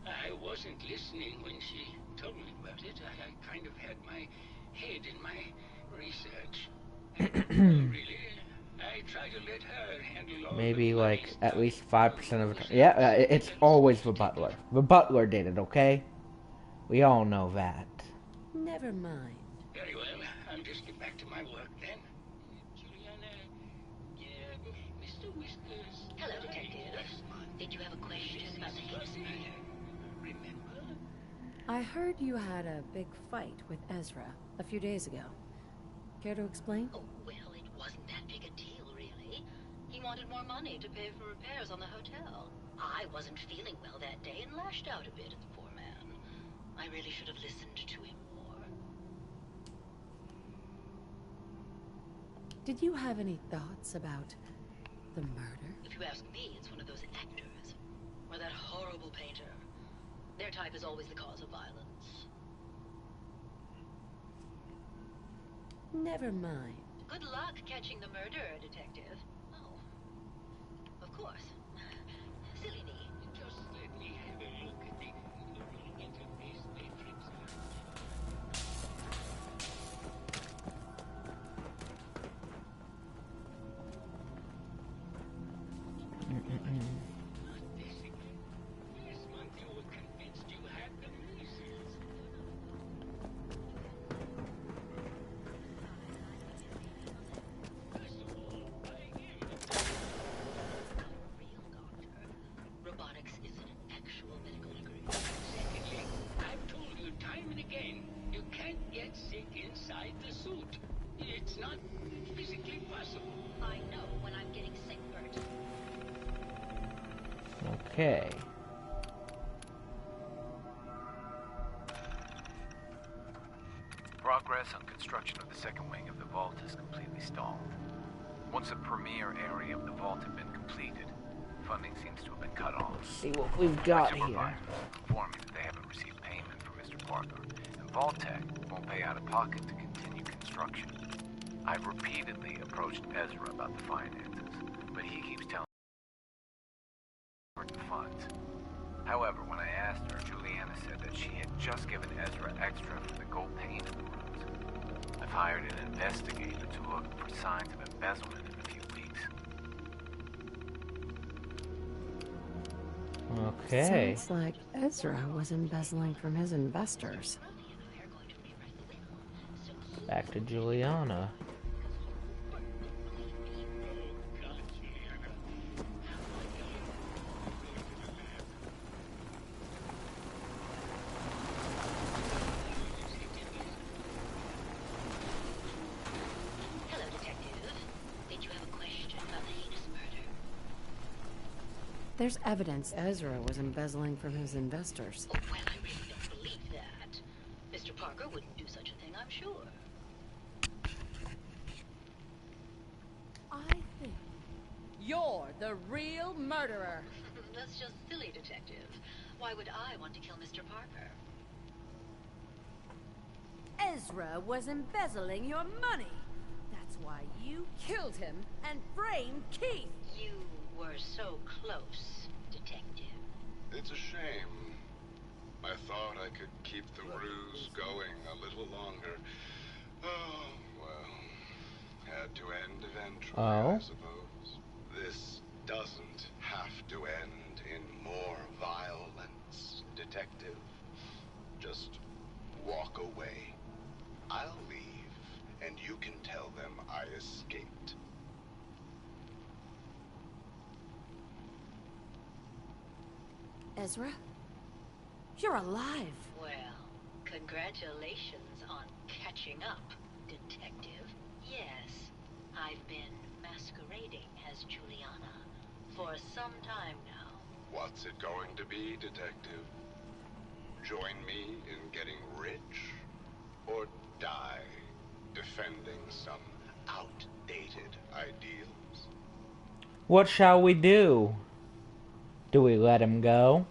I wasn't listening when she told me about it. I kind of had my head in my research. Really, I try to let her handle all Maybe like at least 5% of the time. Yeah, it's always the butler. The butler did it, okay? We all know that. Never mind. Very well. I'll just get back to my work then. Juliana, Mr. Whiskers. Hello, Detective. Did you have a question about the Hades? Remember? I heard you had a big fight with Ezra a few days ago. Care to explain? Oh, well, it wasn't that big a deal, really. He wanted more money to pay for repairs on the hotel. I wasn't feeling well that day and lashed out a bit at the poor man. I really should have listened to him more. Did you have any thoughts about the murder? If you ask me, it's one of those actors. Or that horrible painter. Their type is always the cause of violence. Never mind. Good luck catching the murderer, Detective. Oh. Of course. Silly me. Just let me have a look at the interface matrix. Last month you were convinced you had the measles. First of all, I am A real doctor. Robotics is an actual medical degree. Secondly, I've told you time and again, you can't get sick inside the suit. It's not physically possible. I know when I'm getting sick, Bert. Okay. Progress on construction of the second wing of the vault is completely stalled. Once the premier area of the vault had been completed, funding seems to have been cut off. Let's see what we've got here. Inform me that they haven't received payment from Mr. Parker, and Vault-Tec won't pay out of pocket to continue construction. I've repeatedly approached Ezra about the finances, but he keeps telling me the funds. However, when I asked her, Juliana said that she had just given Ezra extra for the gold paint in the rooms. I've hired an investigator to look for signs of embezzlement in a few weeks. Okay. Sounds like Ezra was embezzling from his investors. Back to Juliana. Hello, Detective. Did you have a question about the heinous murder? There's evidence Ezra was embezzling from his investors. Oh, well, I really don't believe that. Mr. Parker wouldn't do such a thing, I'm sure. I think You're the real murderer. That's just silly, Detective. Why would I want to kill Mr. Parker? Ezra was embezzling your money. That's why you killed him and framed Keith. You were so close, Detective. It's a shame. I thought I could keep the ruse going a little longer. Oh, well. Had to end eventually, I suppose. This doesn't have to end in more violence, Detective. Just walk away. I'll leave, and you can tell them I escaped. Ezra? You're alive. Well, congratulations on catching up, Detective. Yes, I've been masquerading as Juliana for some time now. What's it going to be, Detective? Join me in getting rich? Or die defending some outdated ideals? What shall we do? Do we let him go?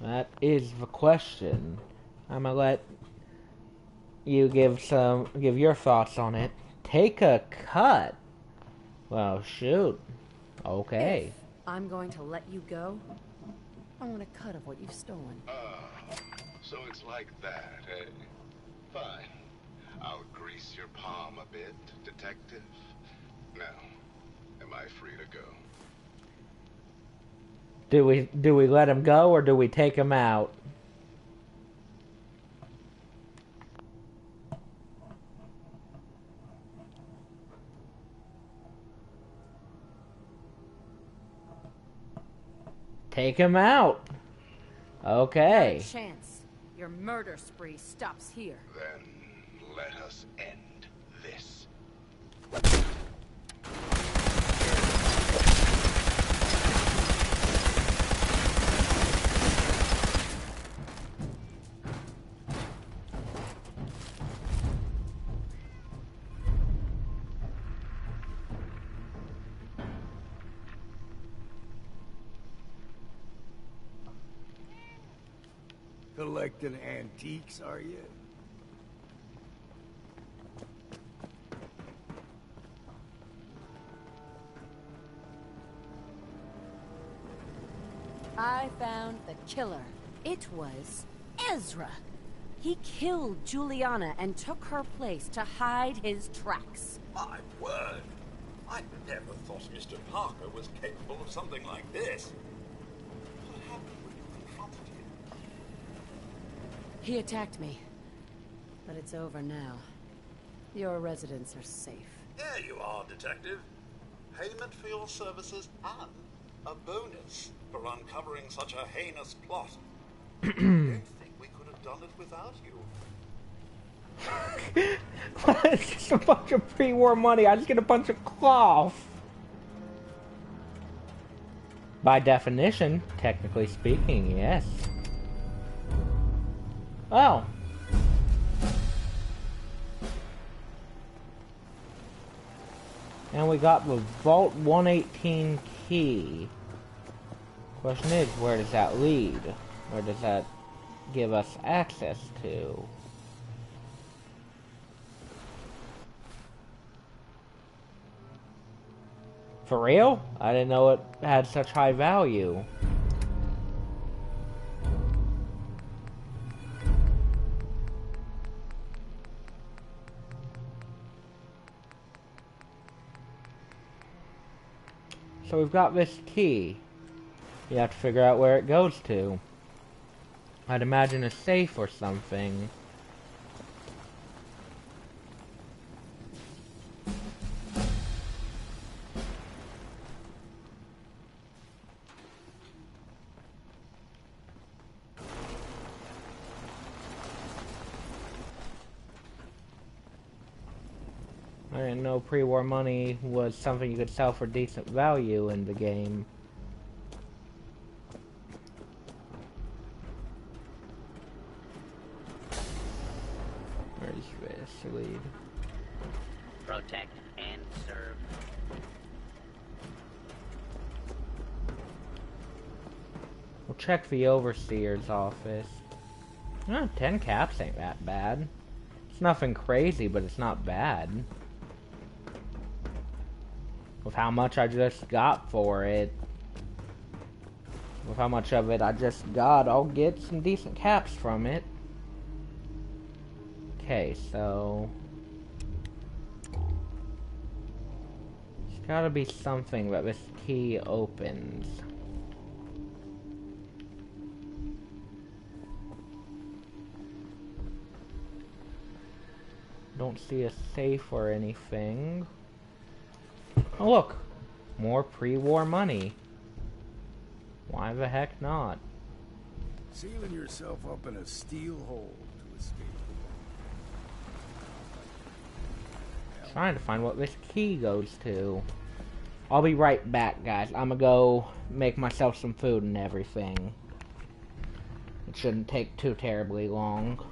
That is the question. I'm gonna let you give your thoughts on it. Take a cut. Well, shoot. Okay. If I'm going to let you go, I want a cut of what you've stolen. So it's like that, eh? Fine. I'll grease your palm a bit, Detective. Now, am I free to go? Do we let him go or do we take him out? Take him out. Okay. Not a chance. Your murder spree stops here. Then let us end this. Collecting antiques, are you? I found the killer. It was Ezra. He killed Juliana and took her place to hide his tracks. My word! I never thought Mr. Parker was capable of something like this. What happened when you confronted him? He attacked me. But it's over now. Your residents are safe. There you are, Detective. Payment for your services and a bonus for uncovering such a heinous plot. I don't think we could have done it without you. It's just a bunch of pre-war money. I just get a bunch of cloth. By definition, technically speaking, yes. Oh. And we got the Vault 118 key. Question is, where does that lead? Where does that give us access to? For real? I didn't know it had such high value. So we've got this key. You have to figure out where it goes to. I'd imagine a safe or something. I didn't know pre-war money was something you could sell for decent value in the game. Where's this lead? Protect and serve. We'll check the Overseer's office. 10 caps ain't that bad. It's nothing crazy, but it's not bad. With how much I just got for it. With how much of it I just got, I'll get some decent caps from it. Okay, so... there's gotta be something that this key opens. Don't see a safe or anything. Oh look! More pre-war money. Why the heck not? Sealing yourself up in a steel hole to escape. Trying to find what this key goes to. I'll be right back, guys. I'm gonna go make myself some food and everything. It shouldn't take too terribly long.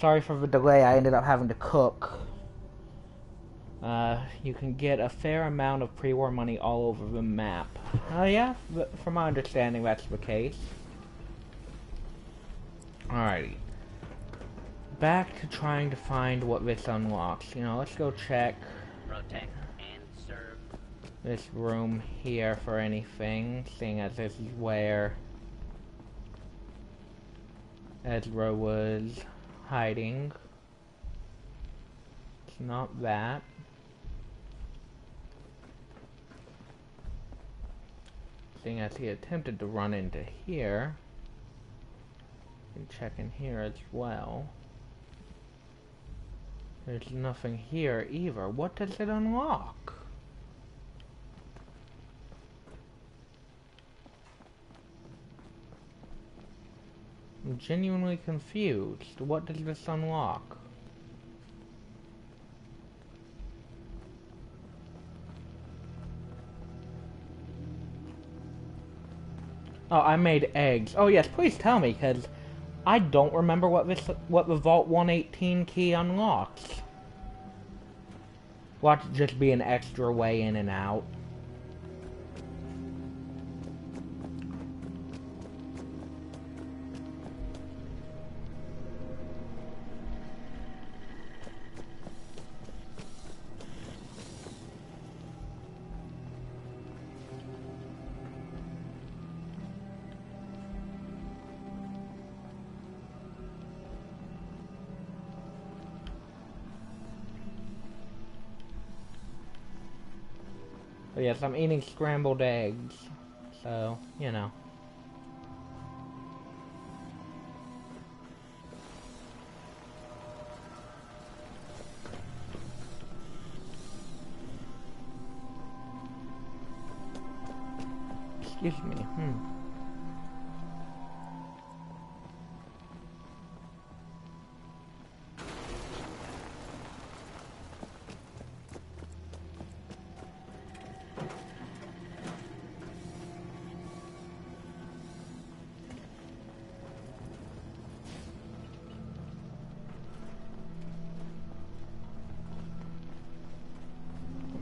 sorry for the delay. I ended up having to cook. You can get a fair amount of pre-war money all over the map. Yeah, from my understanding, that's the case. Alrighty. Back to trying to find what this unlocks. You know, let's go check Protect and serve. this room here for anything, seeing as this is where Ezra was hiding. It's not that. Seeing as he attempted to run into here, you can check in here as well. There's nothing here either. What does it unlock? I'm genuinely confused. What does this unlock? Oh, I made eggs. Oh yes, please tell me, because I don't remember what the Vault 118 key unlocks. Watch it just be an extra way in and out. But yes, I'm eating scrambled eggs, so, you know. Excuse me,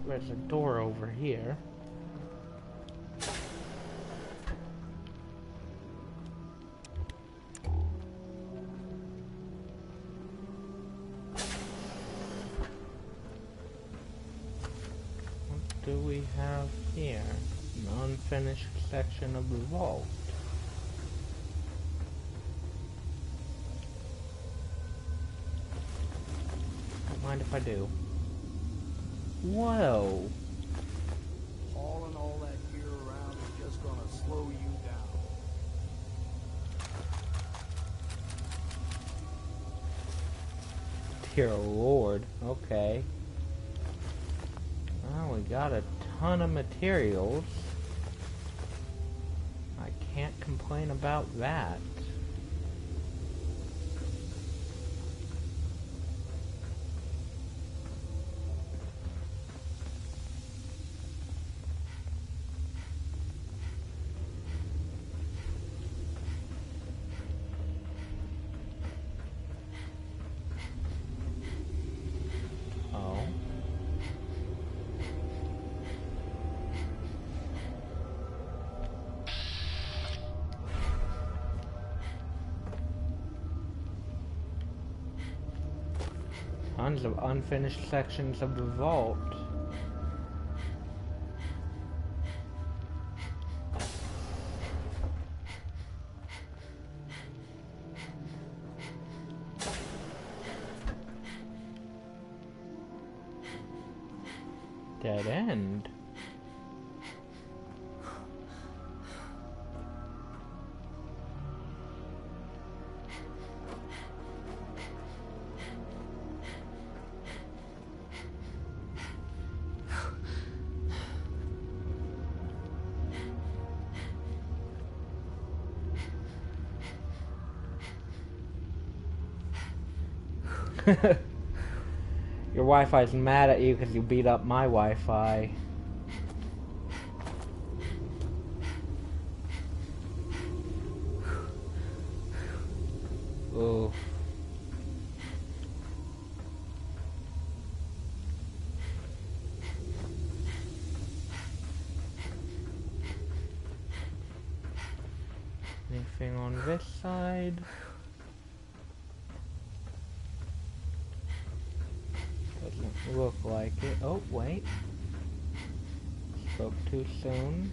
There's a door over here. What do we have here? An unfinished section of the vault. Don't mind if I do. Whoa. Hauling all that gear around is just gonna slow you down. Dear Lord, okay. Well, we got a ton of materials. I can't complain about that. Tons of unfinished sections of the vault. Dead end. Your Wi-Fi's mad at you because you beat up my Wi-Fi. Ooh. anything on this side? Doesn't look like it. Oh, wait. Spoke too soon.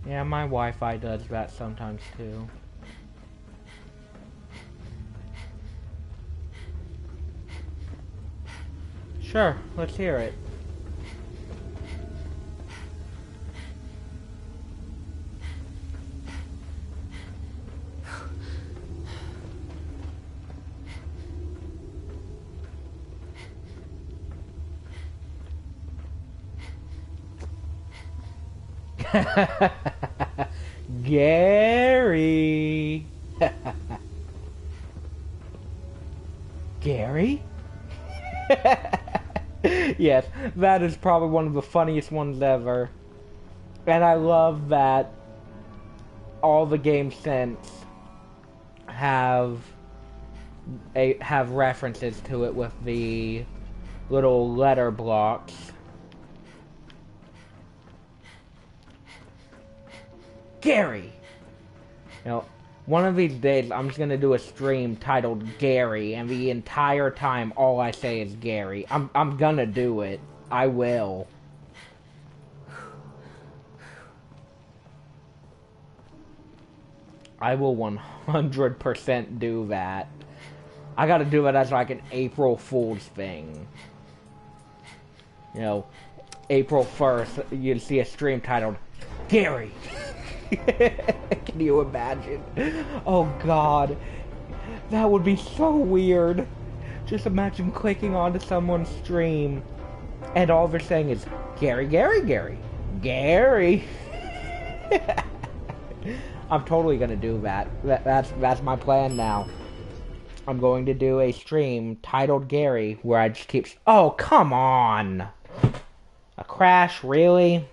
Yeah, my Wi-Fi does that sometimes too. Sure, let's hear it. Gary! Gary? Yes, that is probably one of the funniest ones ever. And I love that all the games since have references to it with the little letter blocks. Gary! You know, one of these days I'm just gonna do a stream titled Gary, and the entire time all I say is Gary. I'm gonna do it. I will. I will 100% do that. I gotta do it as like an April Fool's thing. You know, April 1st, you'd see a stream titled Gary. Can you imagine? Oh god. That would be so weird. Just imagine clicking onto someone's stream and all they're saying is Gary, Gary, Gary. Gary. I'm totally gonna do that. That's my plan now. I'm going to do a stream titled Gary where I just keep... Oh, come on! A crash, really?